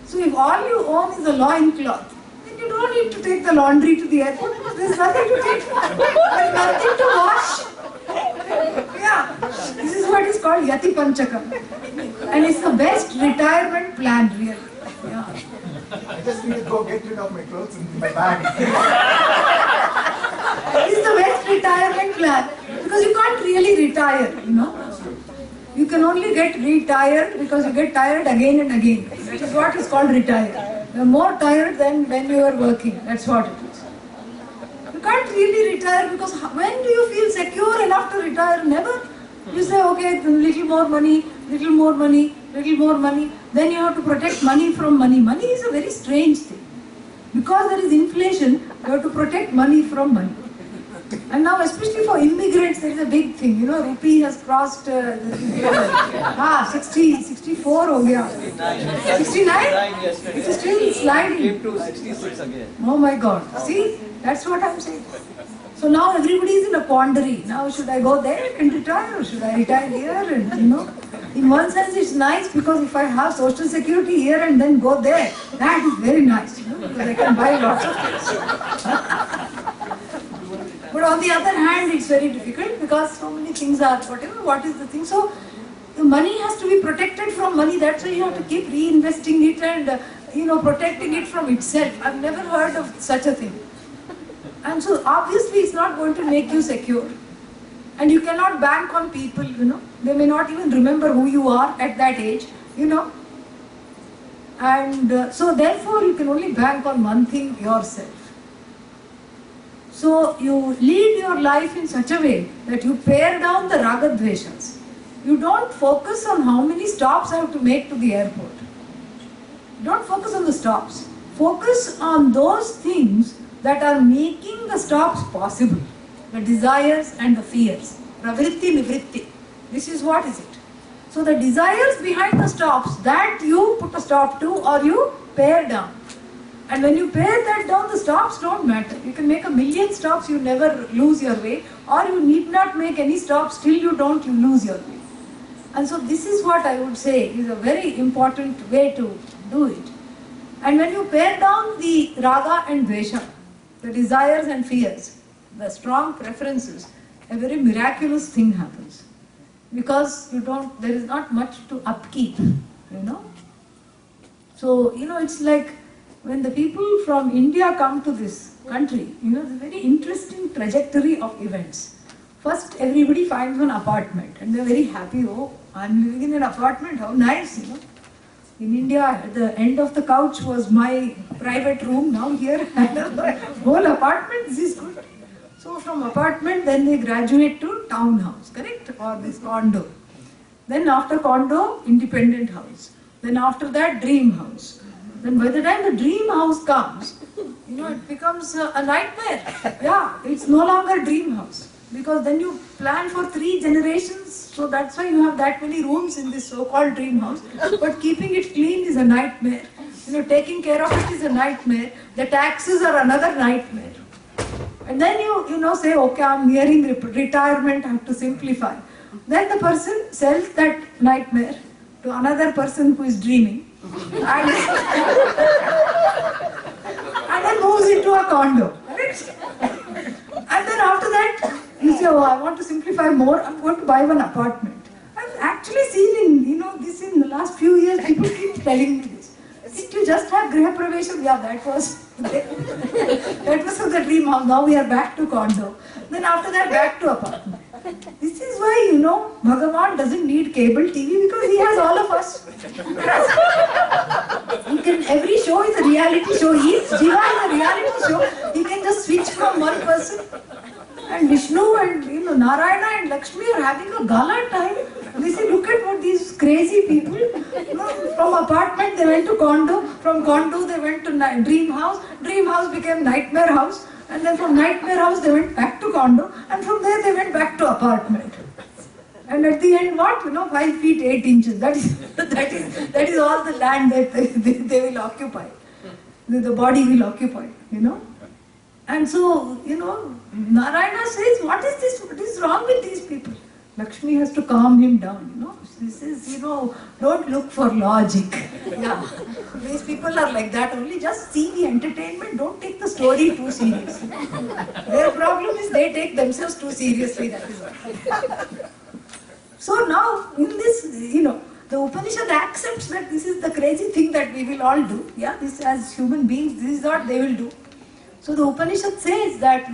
So if all you own is a loin cloth, then you don't need to take the laundry to the airport because there's nothing to take. There's nothing to wash. Yeah, this is what is called Yati Panchakam. And it's the best retirement plan really. Yeah. I just need to go get rid of my clothes in my bag. It is the best retirement plan because you can't really retire, you know. You can only get retired because you get tired again and again. That is what is called retire. You are more tired than when you are working. That's what it is. You can't really retire because when do you feel secure enough to retire? Never. You say, okay, little more money, little more money, little more money. Then you have to protect money from money. Money is a very strange thing. Because there is inflation, you have to protect money from money. And now especially for immigrants, there is a big thing. You know, rupee has crossed 60, 64 ho gaya. 69? It's still sliding. Came to 66 again. Oh my God. See, that's what I'm saying. So now everybody is in a quandary. Now should I go there and retire or should I retire here? And you know, in one sense it's nice because if I have social security here and then go there, that is very nice, you know, because I can buy lots of things. But on the other hand, it's very difficult because so many things are whatever. What is the thing? So the money has to be protected from money. That's why you have to keep reinvesting it and you know, protecting it from itself. I've never heard of such a thing. And so obviously it's not going to make you secure. And you cannot bank on people, you know. They may not even remember who you are at that age, you know. And so therefore you can only bank on one thing, yourself. So you lead your life in such a way that you pare down the raga dveshas. You don't focus on how many stops I have to make to the airport. Don't focus on the stops. Focus on those things that are making the stops possible. The desires and the fears. Pravritti, nivritti. This is what is it. So the desires behind the stops, that you put a stop to or you pare down. And when you pare that down, the stops don't matter. You can make 1,000,000 stops, you never lose your way. Or you need not make any stops, till you lose your way. And so this is what I would say is a very important way to do it. And when you pare down the raga and dvesha, the desires and fears, the strong preferences, a very miraculous thing happens. Because there is not much to upkeep, So, it's like when the people from India come to this country, it's a very interesting trajectory of events. First, everybody finds one apartment and they're very happy. Oh, I'm living in an apartment, how nice, In India, at the end of the couch was my private room. Now here, whole apartment, this is good. So from apartment, then they graduate to townhouse, correct? Or this condo. Then after condo, independent house. Then after that, dream house. Then by the time the dream house comes, it becomes a nightmare. Yeah, it's no longer dream house. Because then you plan for 3 generations, so that's why you have that many rooms in this so-called dream house. But keeping it clean is a nightmare. Taking care of it is a nightmare. The taxes are another nightmare. And then you say, okay, I'm nearing retirement, I have to simplify. Then the person sells that nightmare to another person who is dreaming. And then moves into a condo. Correct? And then after that, you say, oh, I want to simplify more, I'm going to buy one apartment. I've actually seen this in the last few years, people keep telling me this. Did you just have Griha Pravesham? Yeah, that was for the dream house. Now we are back to condo. Then after that, back to apartment. This is why, Bhagavan doesn't need cable TV because he has all of us. Every show is a reality show. Jiva is a reality show. He can just switch from one person. And Vishnu and Narayana and Lakshmi are having a gala time. We say, look at what these crazy people. From apartment they went to condo. From condo they went to dream house. Dream house became nightmare house. And then from nightmare house they went back to condo. And from there they went back to apartment. And at the end, what? 5 feet 8 inches. That is all the land that they will occupy. The body will occupy. And so, Narayana says, what is this? What is wrong with these people? Lakshmi has to calm him down, This is, don't look for logic. Yeah. These people are like that only. Just see the entertainment. Don't take the story too seriously. Their problem is they take themselves too seriously. That is all. So now, in this, the Upanishad accepts that this is the crazy thing that we will all do. Yeah, this as human beings, this is what they will do. So the Upanishad says that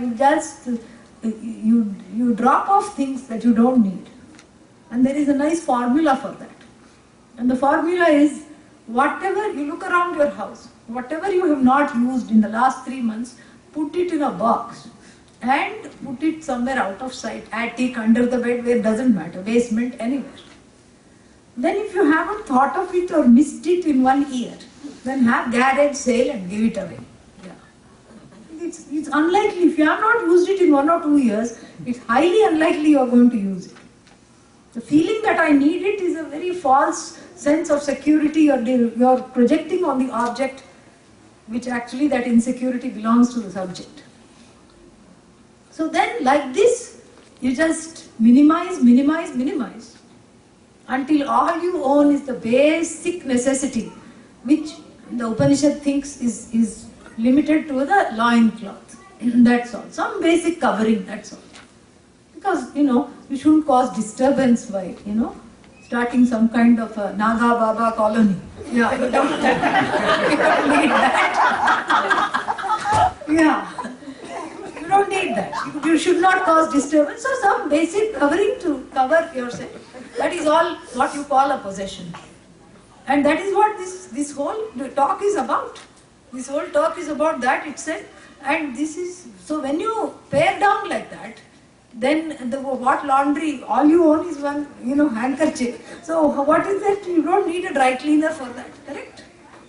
you drop off things that you don't need. And there is a nice formula for that. And the formula is, whatever you look around your house, whatever you have not used in the last 3 months, put it in a box and put it somewhere out of sight, attic, under the bed, where it doesn't matter, basement, anywhere. Then if you haven't thought of it or missed it in 1 year, then have garage sale and give it away. It's unlikely. If you have not used it in 1 or 2 years, it's highly unlikely you are going to use it. The feeling that I need it is a very false sense of security you're projecting on the object, which actually that insecurity belongs to the subject. So then, like this, you just minimize until all you own is the basic necessity, which the Upanishad thinks is limited to the loincloth. That's all. Some basic covering, that's all. Because, you shouldn't cause disturbance by, starting some kind of a Naga Baba colony. Yeah, you don't need that. Yeah. You don't need that. You should not cause disturbance. So some basic covering to cover yourself. That is all what you call a possession. And that is what this whole talk is about. This whole talk is about that itself. And this is, so when you pare down like that, then what laundry, all you own is one, handkerchief. So what is that? You don't need a dry cleaner for that, correct?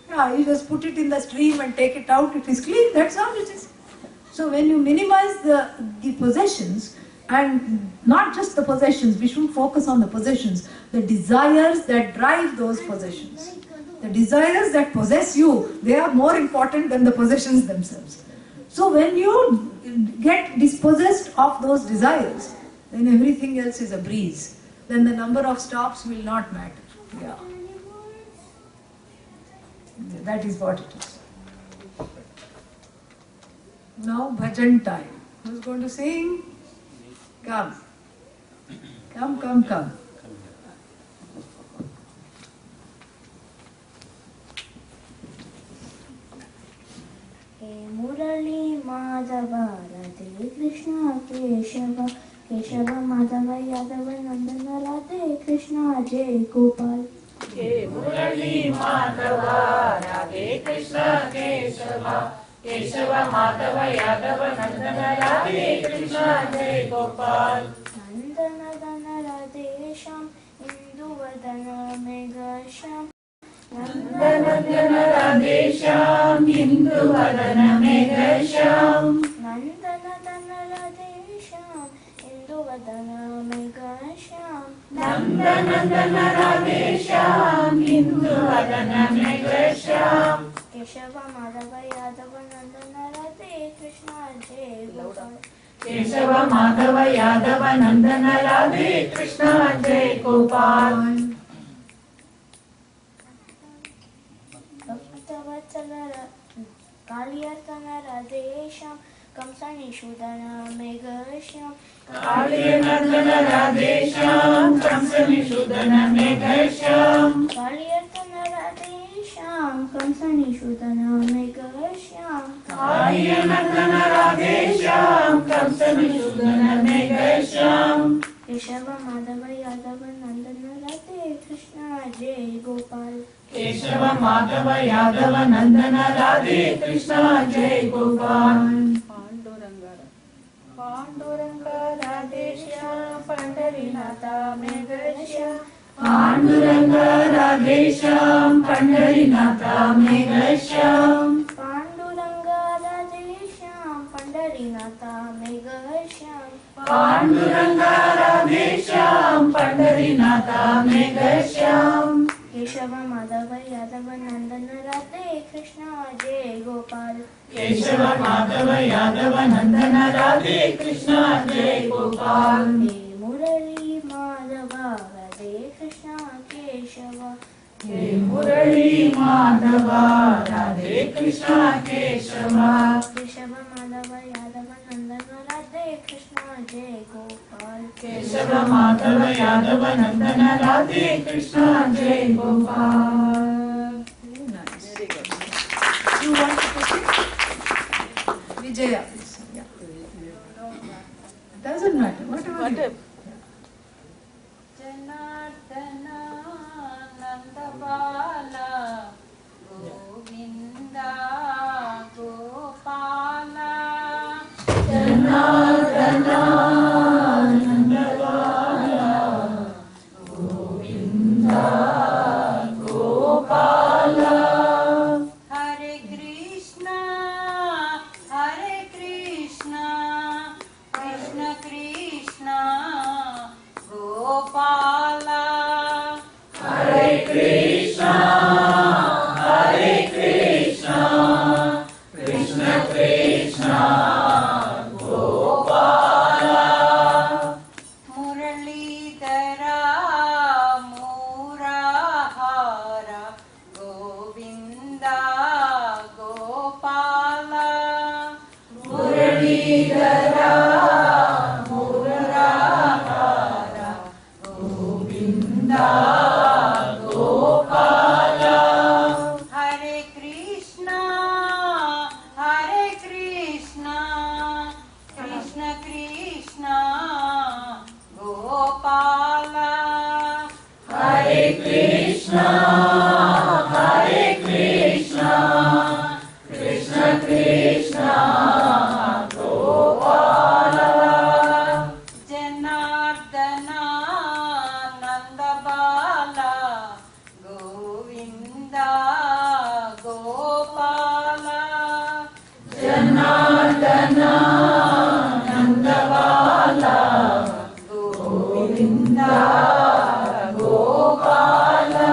Yeah, you just put it in the stream and take it out, it is clean, that's all it is. So when you minimize the possessions, and not just the possessions, we shouldn't focus on the possessions, the desires that drive those possessions. The desires that possess you, they are more important than the possessions themselves. So when you get dispossessed of those desires, then everything else is a breeze. Then the number of stops will not matter. Yeah. That is what it is. Now bhajan time. Who's going to sing? Come. Come, come, come. Murali Madhava Radhe Krishna Keshava Keshava Madhava Yadava Nandana Radhe Krishna Jai Gopal. Murali Madhava Radhe Krishna Keshava Keshava Madhava Yadava Nandana Radhe Krishna Jai Gopal. Nandana Dana Radhe Sham Induvadana Mega Sham. Nandana Radhe Sham Induvadana Mega Sham. Nandana Dana Radhe Sham Induvadana Mega Sham. Nandana Radhe Sham Induvadana Mega Sham. Keshava Madhava Yadava Nandana Radhe Krishna Jai Gopal. Keshava Madhava Yadava Nandana Radhe Krishna Jai Gopal. Bhaktavatsala Kaliyartana Radhe Sham Kamsani Shudana Mega Sham. Kaliyartana Radhe Sham Kamsani Shudana Mega Sham. Kaliyartana Radhe Sham Kamsani Shudana Mega Sham. Kaliyartana Radhe Sham Kamsani Shudana Mega Sham. Keshava Madhava Yadava Nandana Radhe Krishna Jai Gopal. Keshava Madhava Yadava Nandana Radhe Krishna Jai Gopal. Panduranga Radhe Sham Pandarinatha Mega Sham. Panduranga Radhe Sham Pandarinatha Mega Sham. Panduranga Radhe Sham Pandarinatha Mega Sham. Panduranga Radhe Sham Pandarinatha Mega Sham. Keshava Madhava Yadava Nandana Radhe Krishna Jai Gopal. Keshava Madhava Yadava Nandana Radhe Krishna Jai Gopal. Hey Murali Madhava Radhe Krishna Keshava. Hey Murali Madhava Radhe Krishna Keshava. Keshava Madhava Yadava Nandana Radhe Krishna Jai Gopal. Keshava Madhava Yadava Nandana Radhe Krishna Jai Gopal. Very nice. Very good. You want to sing? Vijaya, please. Yeah. Doesn't matter. Whatever. You. Janardana Nandabala Govinda Gopala. Janardana Nandabala Govinda Gopala. Hare Krishna, Krishna Krishna, Gopala. Hare Krishna, Krishna Krishna, Gopala. Muralidhara Murahara Govinda Gopala. Muralidhara Murahara Govinda Gopala. Hare Krishna, Krishna Krishna, Gopala. Hare Krishna, Krishna Krishna, Gopala. Janardana Nandabala Govinda Gopala. Janardana Nandabala Govinda Gopala.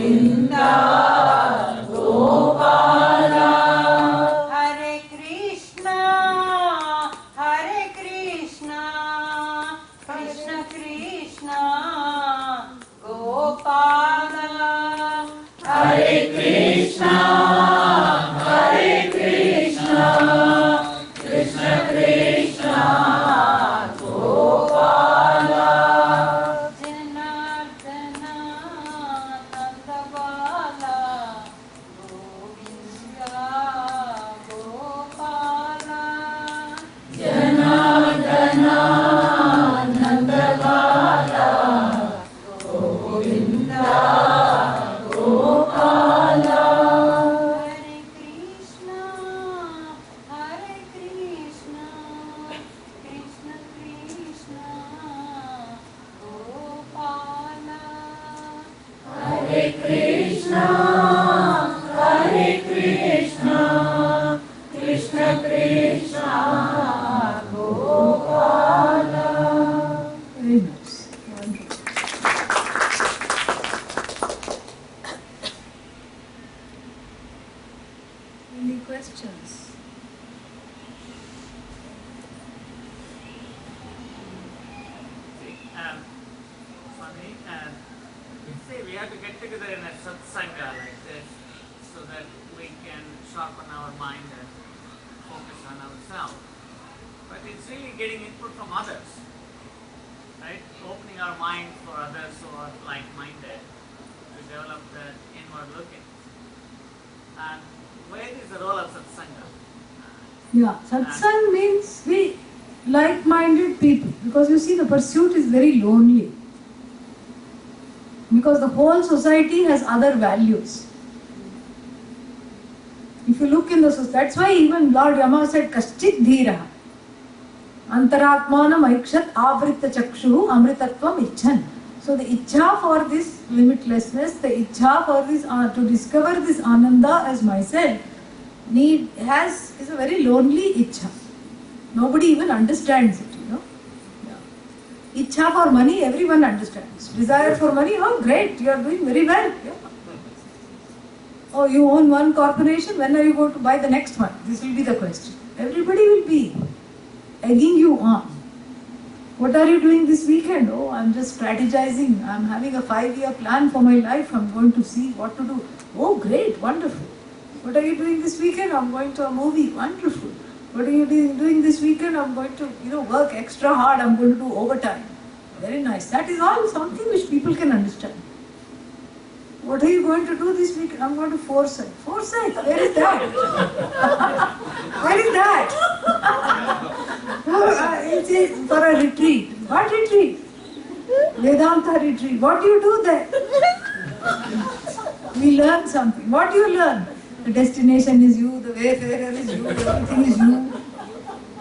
Govinda, Gopala. Hare Krishna, Krishna Krishna, Gopala. Hare Krishna, Krishna Krishna, Gopala. Janardana, Nandabala, Govinda, Gopala. Janardana, Nandabala, Govinda, Gopala. Hare Krishna, Krishna Krishna, Gopala. Hare Krishna, Krishna Krishna, Gopala. Very nice. Wonderful. Any questions? Funny, see, we have to get together in a satsanga like this so that we can sharpen our mind and focus on ourselves. But it's really getting input from others, right? Opening our mind for others who are like-minded to develop that inward looking. And where is the role of satsanga? Yeah, satsang means we like-minded people, because you see the pursuit is very lonely. Because the whole society has other values. If you look in the society, that's why even Lord Yama said, Kaschit Dhira, Antaratmanam Aikshat Avrita Chakshu Amritatvam Icchan. So the Ichha for this limitlessness, the Ichha for this, to discover this Ananda as myself, is a very lonely Ichha. Nobody even understands it, you know. Yeah. Ichha for money, everyone understands. Desire for money, oh great, you are doing very well. Yeah. Oh, you own one corporation, when are you going to buy the next one? This will be the question. Everybody will be egging you on. What are you doing this weekend? Oh, I'm just strategizing. I'm having a 5-year plan for my life. I'm going to see what to do. Oh, great, wonderful. What are you doing this weekend? I'm going to a movie. Wonderful. What are you doing this weekend? I'm going to, work extra hard. I'm going to do overtime. Very nice. That is all something which people can understand. What are you going to do this weekend? I'm going to Foresight. Foresight? Where is that? Where is that? It is for a retreat. What retreat? Vedanta retreat. What do you do there? We learn something. What do you learn? The destination is you, the wayfarer is you, everything is you.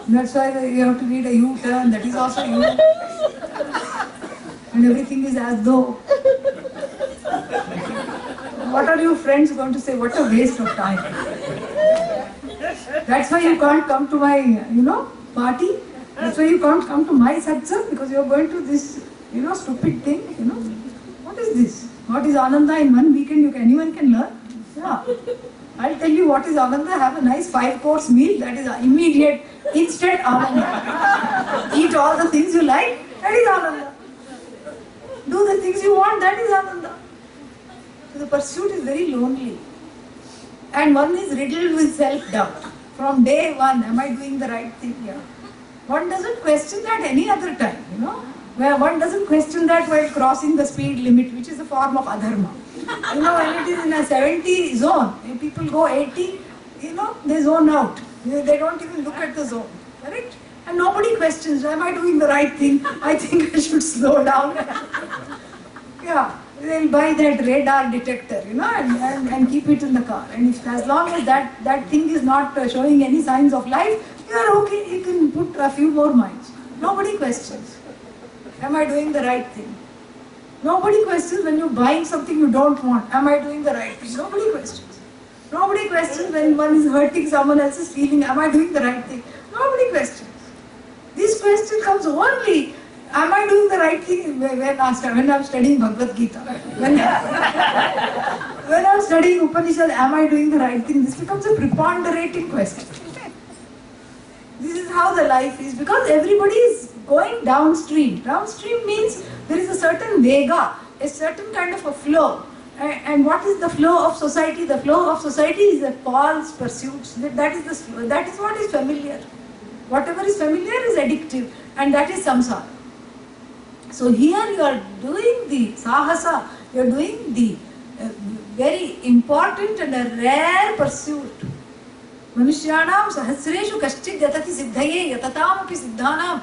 That's why you have to read a U-turn, that is also you. And everything is as though. What are your friends going to say? What a waste of time. That's why you can't come to my, party. That's why you can't come to my satsang, because you are going to this, stupid thing, What is this? What is Ananda in one weekend? Anyone can learn. Yeah. I'll tell you what is Ananda. Have a nice 5-course meal. That is immediate, instant Ananda. Eat all the things you like. That is Ananda. Do the things you want. That is Ananda. So the pursuit is very lonely. And one is riddled with self-doubt. From day one, am I doing the right thing here? One doesn't question that any other time, Where one doesn't question that while crossing the speed limit, which is a form of adharma. When it is in a 70 zone, if people go 80, they zone out. They don't even look at the zone, correct? And nobody questions, am I doing the right thing? I think I should slow down. Yeah, they'll buy that radar detector, and keep it in the car. And as long as that thing is not showing any signs of life, you are okay, you can put a few more miles. Nobody questions. Am I doing the right thing? Nobody questions when you're buying something you don't want. Am I doing the right thing? Nobody questions. Nobody questions when one is hurting someone else's feeling. Am I doing the right thing? Nobody questions. This question comes only, am I doing the right thing when I'm studying Bhagavad Gita? studying Upanishad, am I doing the right thing? This becomes a preponderating question. This is how the life is, because everybody is going downstream. Downstream means there is a certain vega, a certain kind of a flow. And what is the flow of society? The flow of society is a false pursuits. That is what is familiar. Whatever is familiar is addictive, and that is samsara. So here you are doing the sahasa, you are doing the very important and a rare pursuit. Manushyanam sahasreshu kaschid yatati siddhaye yatataam api siddhanam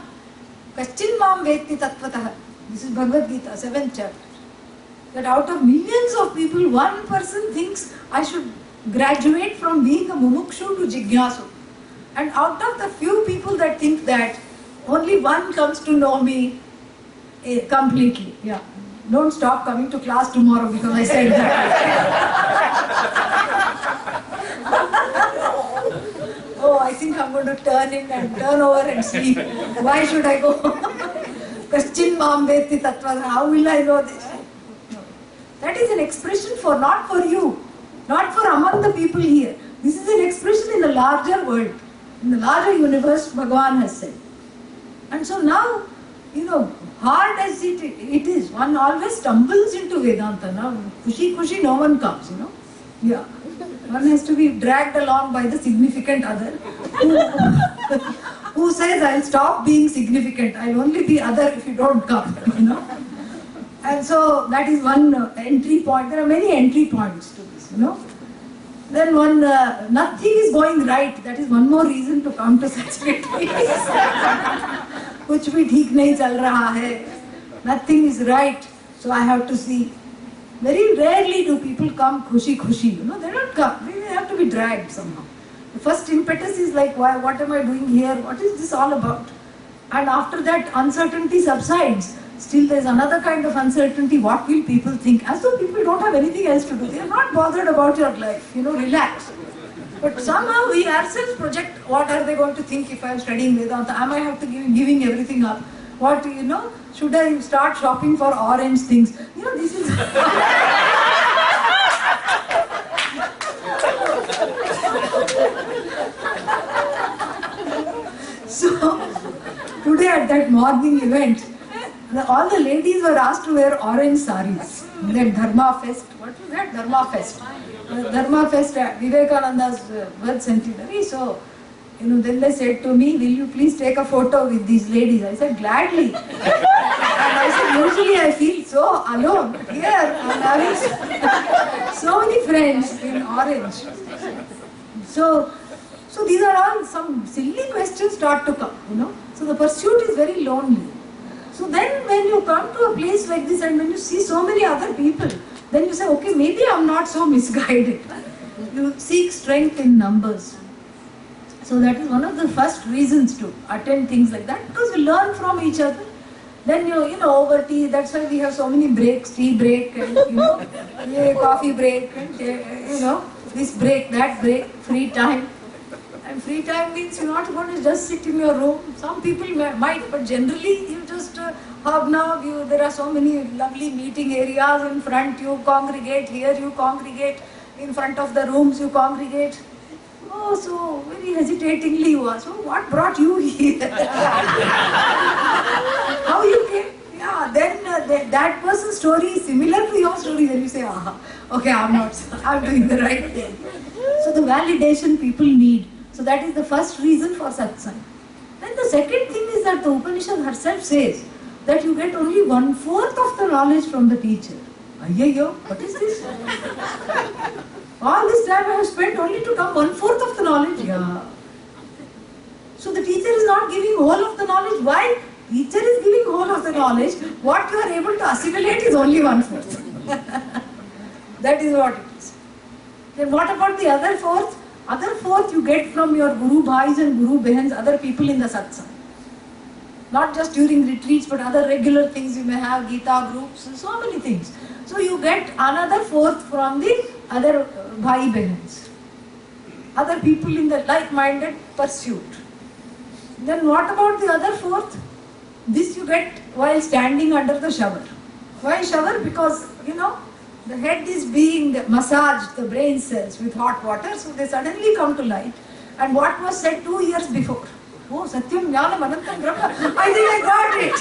kaschid mam vetti tattvatah. This is Bhagavad Gita, 7th chapter. That out of millions of people, one person thinks I should graduate from being a mumukshu to jignasu. And out of the few people that think that, only one comes to know me completely. Yeah. Don't stop coming to class tomorrow because I said that. Oh, I think I'm going to turn in and turn over and sleep. Why should I go? Kaschin mam vetti tattva. How will I know this? That is an expression for not for you, not for among the people here. This is an expression in the larger world, in the larger universe, Bhagavan has said. And so now, hard as it is, one always stumbles into Vedanta. Now, kushi, no one comes, Yeah. One has to be dragged along by the significant other who says, I'll stop being significant. I'll only be other if you don't come, And so that is one entry point. There are many entry points to this, Then nothing is going right. That is one more reason to come to such retreats. Kuch bhi theek nahi chal raha hai. Nothing is right. So I have to see. Very rarely do people come khushi. They don't come. They have to be dragged somehow. The first impetus is like, why? What am I doing here? What is this all about? And after that, uncertainty subsides. Still there is another kind of uncertainty. What will people think? As though people don't have anything else to do. They are not bothered about your life. Relax. But somehow we ourselves project, what are they going to think if I am studying Vedanta? Am I have to giving everything up? What, should I start shopping for orange things? This is... So, today at that morning event, all the ladies were asked to wear orange saris. That Dharma Fest. What was that? Dharma Fest. Dharma Fest at Vivekananda's birth centenary. So, then they said to me, will you please take a photo with these ladies? I said, gladly. And I said, usually I feel so alone. Here, I'm having so many friends in orange. So these are all some silly questions start to come, So the pursuit is very lonely. So then when you come to a place like this and when you see so many other people, then you say, okay, maybe I'm not so misguided. You seek strength in numbers. So that is one of the first reasons to attend things like that, because we learn from each other. Then over tea, that's why we have so many breaks, tea break, and coffee break, and this break, that break, free time. And free time means you're not going to just sit in your room. Some people might, but generally you just hobnob. There are so many lovely meeting areas in front. You congregate here, you congregate in front of the rooms, you congregate. Oh, so very hesitatingly you ask, so what brought you here? How you came? Yeah, then that person's story is similar to your story. Then you say, okay, I'm doing the right thing. So the validation people need. So that is the first reason for satsang. Then the second thing is that the Upanishad herself says that you get only 1/4 of the knowledge from the teacher. Ayyo, what is this? All this time I have spent only to come 1/4 of the knowledge. Yeah. So the teacher is not giving whole of the knowledge. Why? Teacher is giving whole of the knowledge. What you are able to assimilate is only 1/4. That is what it is. Then what about the other fourth? Other fourth you get from your Guru Bhais and Guru Behans, other people in the satsang. Not just during retreats, but other regular things you may have, Gita groups, and so many things. So you get another fourth from the other Bhai Behans. Other people in the like-minded pursuit. Then what about the other fourth? This you get while standing under the shower. Why shower? Because, the head is being massaged, the brain cells, with hot water, so they suddenly come to light. And what was said 2 years before? Oh, Satyam Jnanam Anantam Brahma. I think I got it.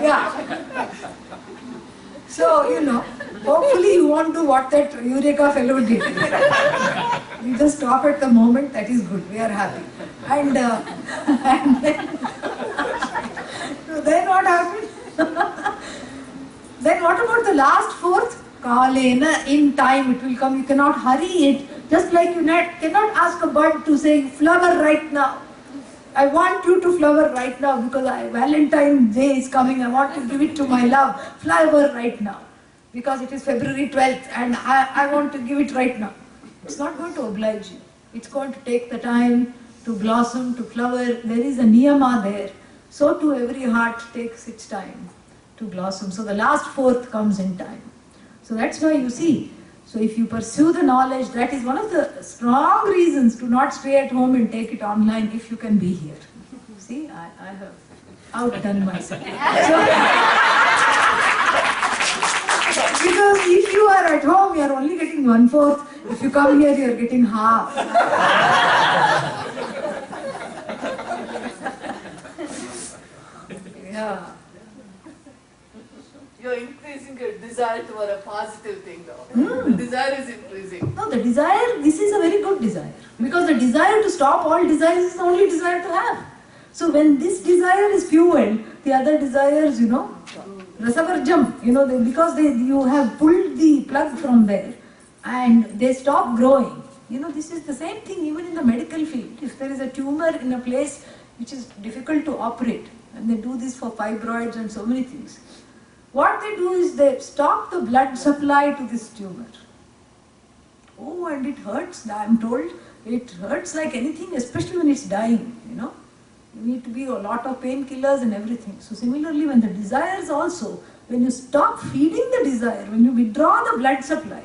Yeah. So, hopefully you won't do what that Eureka fellow did. You just stop at the moment, that is good, we are happy. And then what happened? Then what about the last fourth? Kalena, in time it will come, you cannot hurry it. Just like you cannot ask a bird to say, flower right now. I want you to flower right now because Valentine's Day is coming, I want to give it to my love. Flower right now. Because it is February 12th and I want to give it right now. It's not going to oblige you. It's going to take the time to blossom, to flower. There is a niyama there. So too every heart takes its time to blossom. So the last fourth comes in time. So that's why you see. So if you pursue the knowledge, that is one of the strong reasons to not stay at home and take it online if you can be here. See, I have outdone myself. Because if you are at home, you are only getting 1/4. If you come here, you are getting half. Yeah. You're increasing your desire toward a positive thing though. The desire is increasing. No, the desire, this is a very good desire. Because the desire to stop all desires is the only desire to have. So when this desire is fueled, the other desires, rasavarjam, because you have pulled the plug from there and they stop growing. This is the same thing even in the medical field. If there is a tumor in a place which is difficult to operate, and they do this for fibroids and so many things, what they do is they stop the blood supply to this tumor. Oh, and it hurts, I am told. It hurts like anything, especially when it's dying, You need to be a lot of painkillers and everything. So similarly, when the desires also, when you stop feeding the desire, when you withdraw the blood supply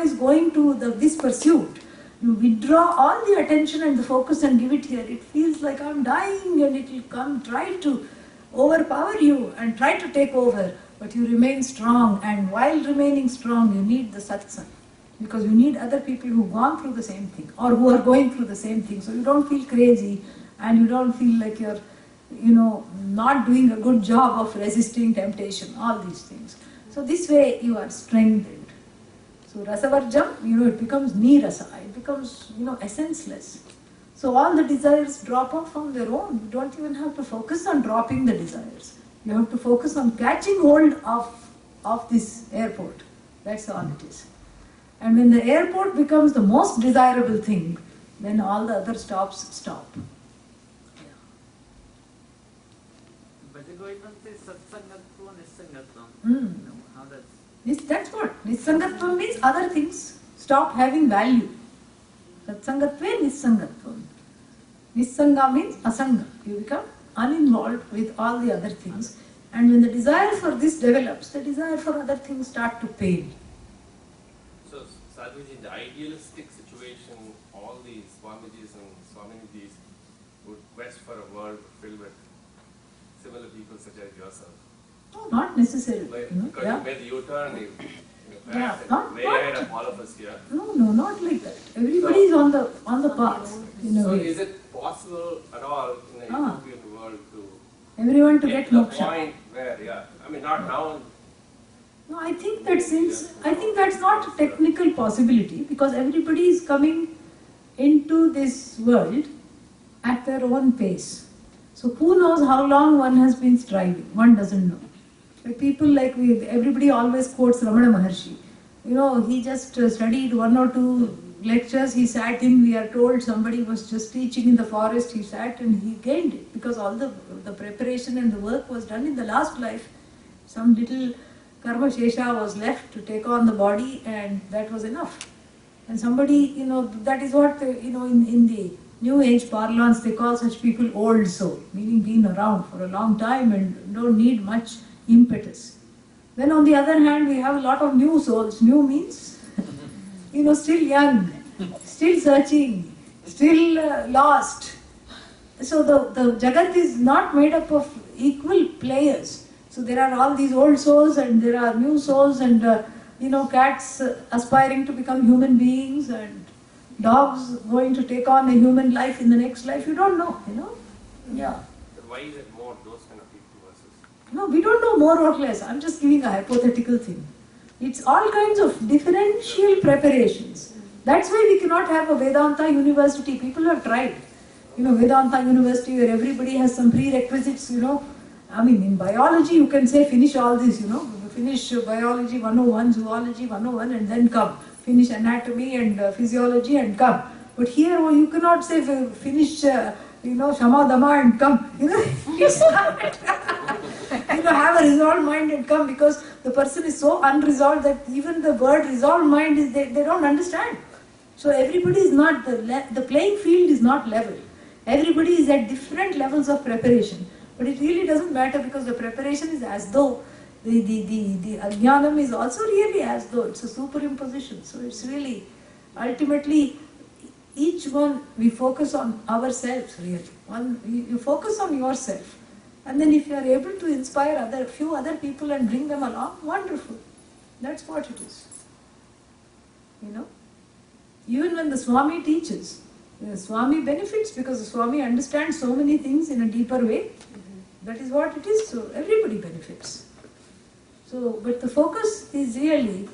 is going to this pursuit. You withdraw all the attention and the focus and give it here. It feels like I'm dying and it will come, try to overpower you and try to take over. But you remain strong, and while remaining strong, you need the satsang. Because you need other people who've gone through the same thing or who are going through the same thing. So you don't feel crazy and you don't feel like you're, not doing a good job of resisting temptation, all these things. So this way you are strengthened. So rasavarjam, it becomes nirasa, it becomes, essenceless. So all the desires drop off on their own. You don't even have to focus on dropping the desires. You have to focus on catching hold of this airport. That's all it is. And when the airport becomes the most desirable thing, then all the other stops stop. Bhajagovidanti satsangatvam nissangatvam. How that's... That's what. Nissangatvam means other things stop having value. Satsangatve nissangatvam. Nissanga means asanga. You become uninvolved with all the other things. And when the desire for this develops, the desire for other things start to pale. So, Sadhuji, in the idealistic situation, all these Swamijis and Swaminijis would quest for a world filled with similar people such as yourself. No, not necessarily. Because you made the U-turn, you way not ahead of all of us here. No, not like that. Everybody is on the path in a So, way. is it possible at all in a utopian world to Everyone to get to the moksha. point where, not now. No, I think that's not a technical possibility because everybody is coming into this world at their own pace. So who knows how long one has been striving? One doesn't know. Like people everybody always quotes Ramana Maharshi. He just studied 1 or 2 lectures he sat in. We are told somebody was just teaching in the forest. He sat and he gained it because all the preparation and the work was done in the last life. Some little karma shesha was left to take on the body, and that was enough. And somebody, that is what, in the New Age parlance, they call such people old soul, meaning been around for a long time and don't need much impetus. Then on the other hand, we have a lot of new souls. New means, still young, still searching, still lost. So the Jagat is not made up of equal players. So there are all these old souls and there are new souls and cats aspiring to become human beings and dogs going to take on a human life in the next life. You don't know, Yeah. But why is it more those kind of people versus? No, we don't know more or less. I'm just giving a hypothetical thing. It's all kinds of differential preparations. That's why we cannot have a Vedanta university. People have tried. Vedanta university where everybody has some prerequisites, in biology you can say finish all this, finish biology 101, zoology 101 and then come. Finish anatomy and physiology and come. But here you cannot say finish, Shama Dama and come. It's not. Have a resolved mind and come, because the person is so unresolved that even the word resolved mind is they don't understand. So everybody is not, the playing field is not level. Everybody is at different levels of preparation. But it really doesn't matter, because the preparation is as though the ajnanam is also really as though it's a superimposition. So it's really, ultimately, each one we focus on ourselves really. You focus on yourself. And then if you are able to inspire few other people and bring them along, wonderful. That's what it is. Even when the Swami teaches, the Swami benefits because the Swami understands so many things in a deeper way. That is what it is. So everybody benefits. So, but the focus is really,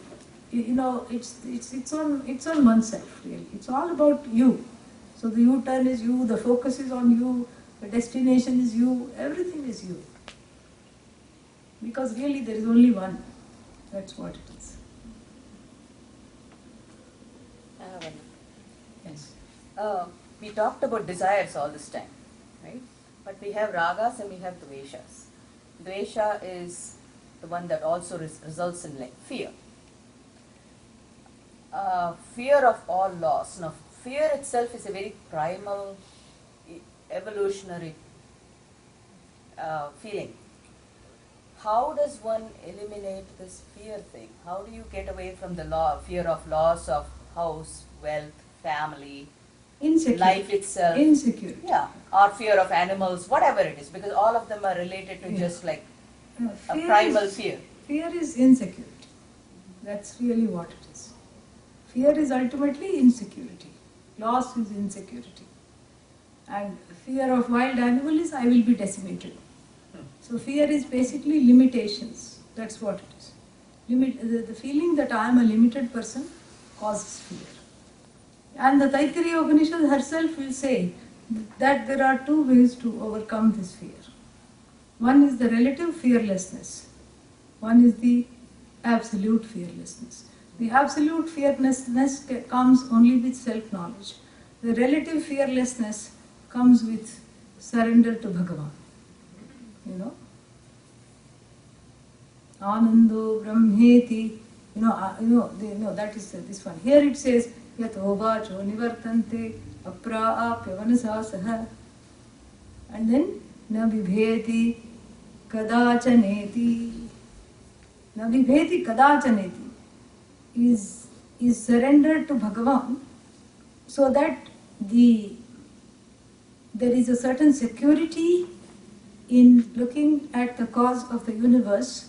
it's on oneself really. It's all about you. So the U-turn is you, the focus is on you, the destination is you, everything is you. Because really there is only one. That's what it is. Yes. We talked about desires all this time, right? But we have ragas and we have dveshas. Dvesha is the one that also results in fear. Fear of all loss. Now, fear itself is a very primal, evolutionary feeling. How does one eliminate this fear thing? How do you get away from the fear of loss of house, wealth, family, life itself? Insecurity. Yeah, or fear of animals, whatever it is, because all of them are related to just like a primal fear. Fear is insecurity. That's really what it is. Fear is ultimately insecurity. Loss is insecurity. And fear of wild animal is I will be decimated. So fear is basically limitations. That's what it is. The feeling that I am a limited person causes fear. And the Taittiriya Upanishad herself will say that there are two ways to overcome this fear. One is the relative fearlessness. One is the absolute fearlessness. The absolute fearlessness comes only with self-knowledge. The relative fearlessness comes with surrender to Bhagavan. Anando Brahmeti. That is this one. Here it says, Yato vacho nivartante apraapya vanasasah. And then, na vibheti kadachaneti. Na vibheti kadachaneti is surrendered to Bhagavan, so that there is a certain security in looking at the cause of the universe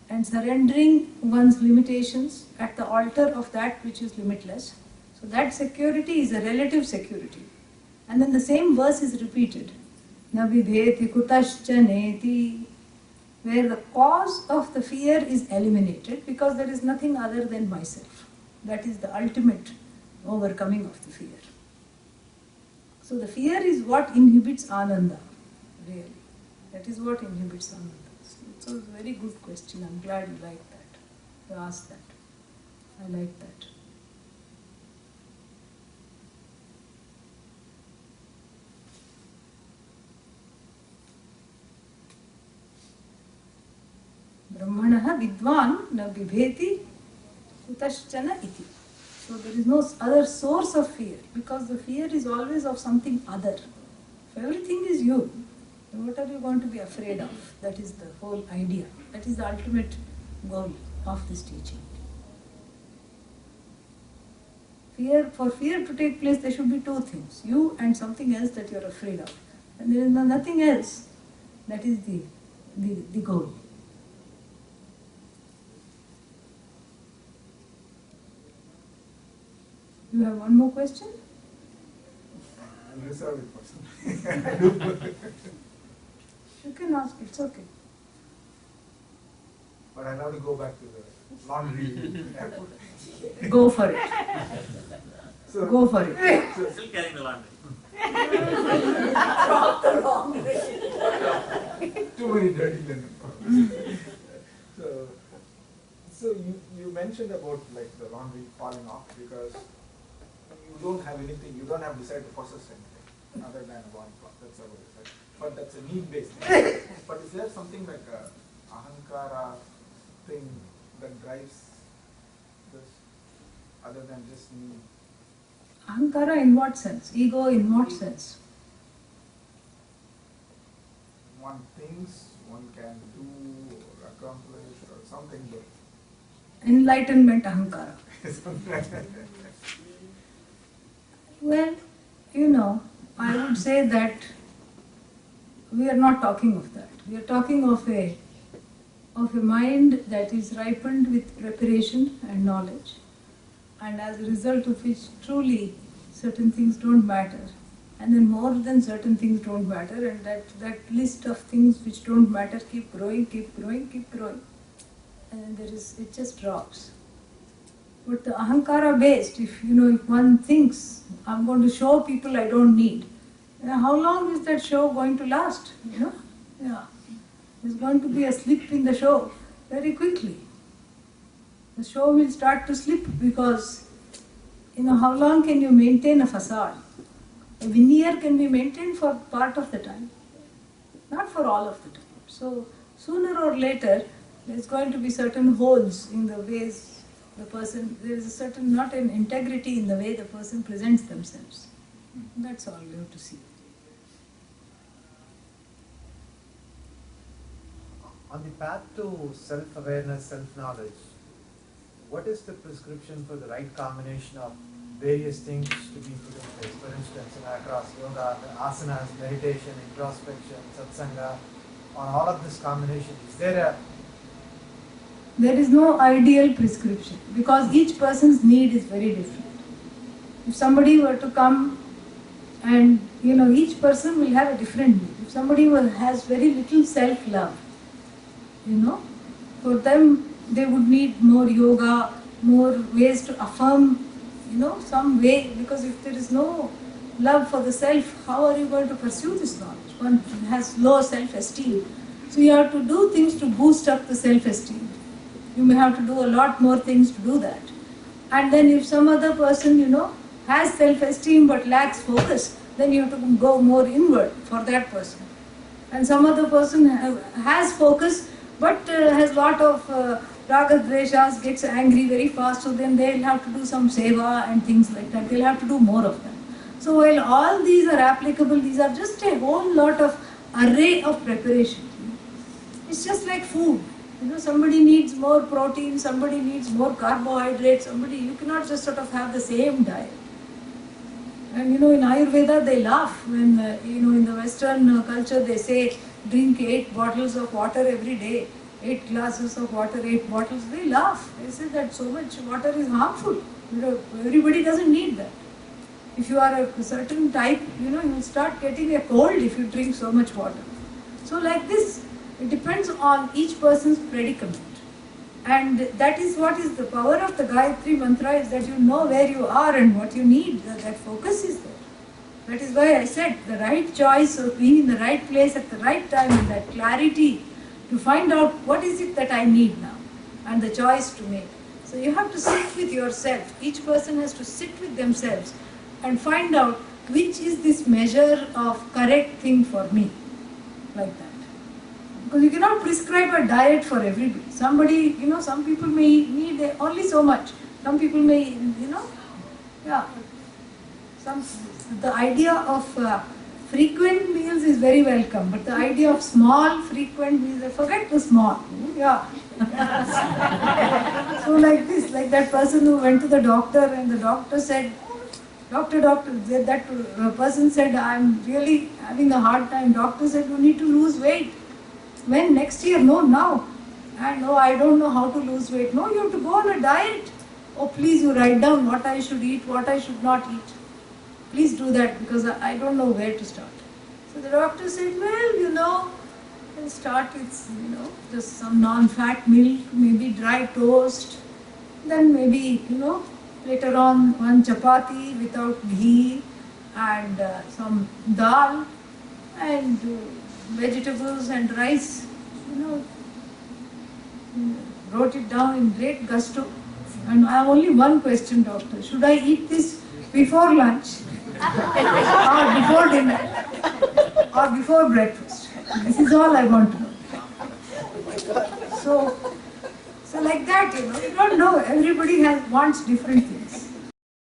and surrendering one's limitations at the altar of that which is limitless. So that security is a relative security. And then the same verse is repeated. Na vibheti kutaschaneti, where the cause of the fear is eliminated because there is nothing other than myself. That is the ultimate overcoming of the fear. So the fear is what inhibits Ananda, really. That is what inhibits Ananda. So it's a very good question. I'm glad you like that. You asked that. I like that. Brahmanaha vidvan na vibheti kutaschana iti. So there is no other source of fear, because the fear is always of something other. If everything is you, then what are you going to be afraid of? That is the whole idea. That is the ultimate goal of this teaching. For fear to take place, there should be two things. You and something else that you are afraid of. And there is nothing else. That is the goal. You have one more question? I'll reserve it for some. You can ask, it's okay. But I'll have to go back to the laundry airport. Go for it. So, Go for it. Still carrying the laundry. Drop the wrong way. too many dirty linen. So you mentioned about like the laundry falling off because you don't have anything, you don't have decided to possess anything other than one cloth. That's how it is. Right? But that's a need-based thing. But is there something like a ahankara thing that drives this other than just need? Ahankara in what sense? Ego in what sense? One things one can do or accomplish or something good. Enlightenment ahankara. Well, you know, I would say that we are not talking of that. We are talking of a mind that is ripened with preparation and knowledge, and as a result of which truly certain things don't matter, and then more than certain things don't matter, and that list of things which don't matter keep growing, and then it just drops. But the ahankara based, if one thinks, I'm going to show people I don't need, how long is that show going to last? Yeah. There's going to be a slip in the show very quickly. The show will start to slip because, how long can you maintain a facade? A veneer can be maintained for part of the time, not for all of the time. So sooner or later, there's going to be certain holes in the ways the person, there is a certain, not an integrity in the way the person presents themselves. That's all we have to see. On the path to self-awareness, self-knowledge, what is the prescription for the right combination of various things to be put in place? For instance, across yoga, asanas, meditation, introspection, satsanga, on all of this combination, is there is no ideal prescription because each person's need is very different. If somebody were to come and, each person will have a different need. If somebody has very little self-love, for them they would need more yoga, more ways to affirm, some way, because if there is no love for the self, how are you going to pursue this knowledge? One has low self-esteem. So you have to do things to boost up the self-esteem. You may have to do a lot more things to do that. And then if some other person, has self-esteem but lacks focus, then you have to go more inward for that person. And some other person has focus but has lot of raga dveshas, gets angry very fast, so then they'll have to do some seva and things like that. They'll have to do more of them. So while all these are applicable, these are just a whole lot of array of preparation. It's just like food. Somebody needs more protein, somebody needs more carbohydrates, you cannot just sort of have the same diet. And in Ayurveda they laugh when, in the Western culture they say drink 8 bottles of water every day, 8 glasses of water, 8 bottles. They laugh. They say that so much water is harmful. Everybody doesn't need that. If you are a certain type, you will start getting a cold if you drink so much water. So like this, it depends on each person's predicament. And that is what is the power of the Gayatri Mantra, is that you know where you are and what you need. That focus is there. That is why I said the right choice of being in the right place at the right time, and that clarity to find out what is it that I need now and the choice to make. So you have to sit with yourself. Each person has to sit with themselves and find out which is this measure of correct thing for me, like that. Because you cannot prescribe a diet for everybody. Somebody, some people may need only so much. Some people may, the idea of frequent meals is very welcome, but the idea of small, frequent meals, forget the small. Yeah. So like this, like that person who went to the doctor and the doctor said, doctor, that person said, I'm really having a hard time. Doctor said, you need to lose weight. When? Next year? No, now. And no, I don't know how to lose weight. No, you have to go on a diet. oh please you write down what I should eat, what I should not eat. Please do that because I don't know where to start. So the doctor said, well, I'll start with, just some non-fat milk, maybe dry toast, then maybe, later on one chapati without ghee and some dal and vegetables and rice, wrote it down in great gusto. And I have only one question, doctor. Should I eat this before lunch or before dinner or before breakfast? This is all I want to know. So like that, you don't know. Everybody wants different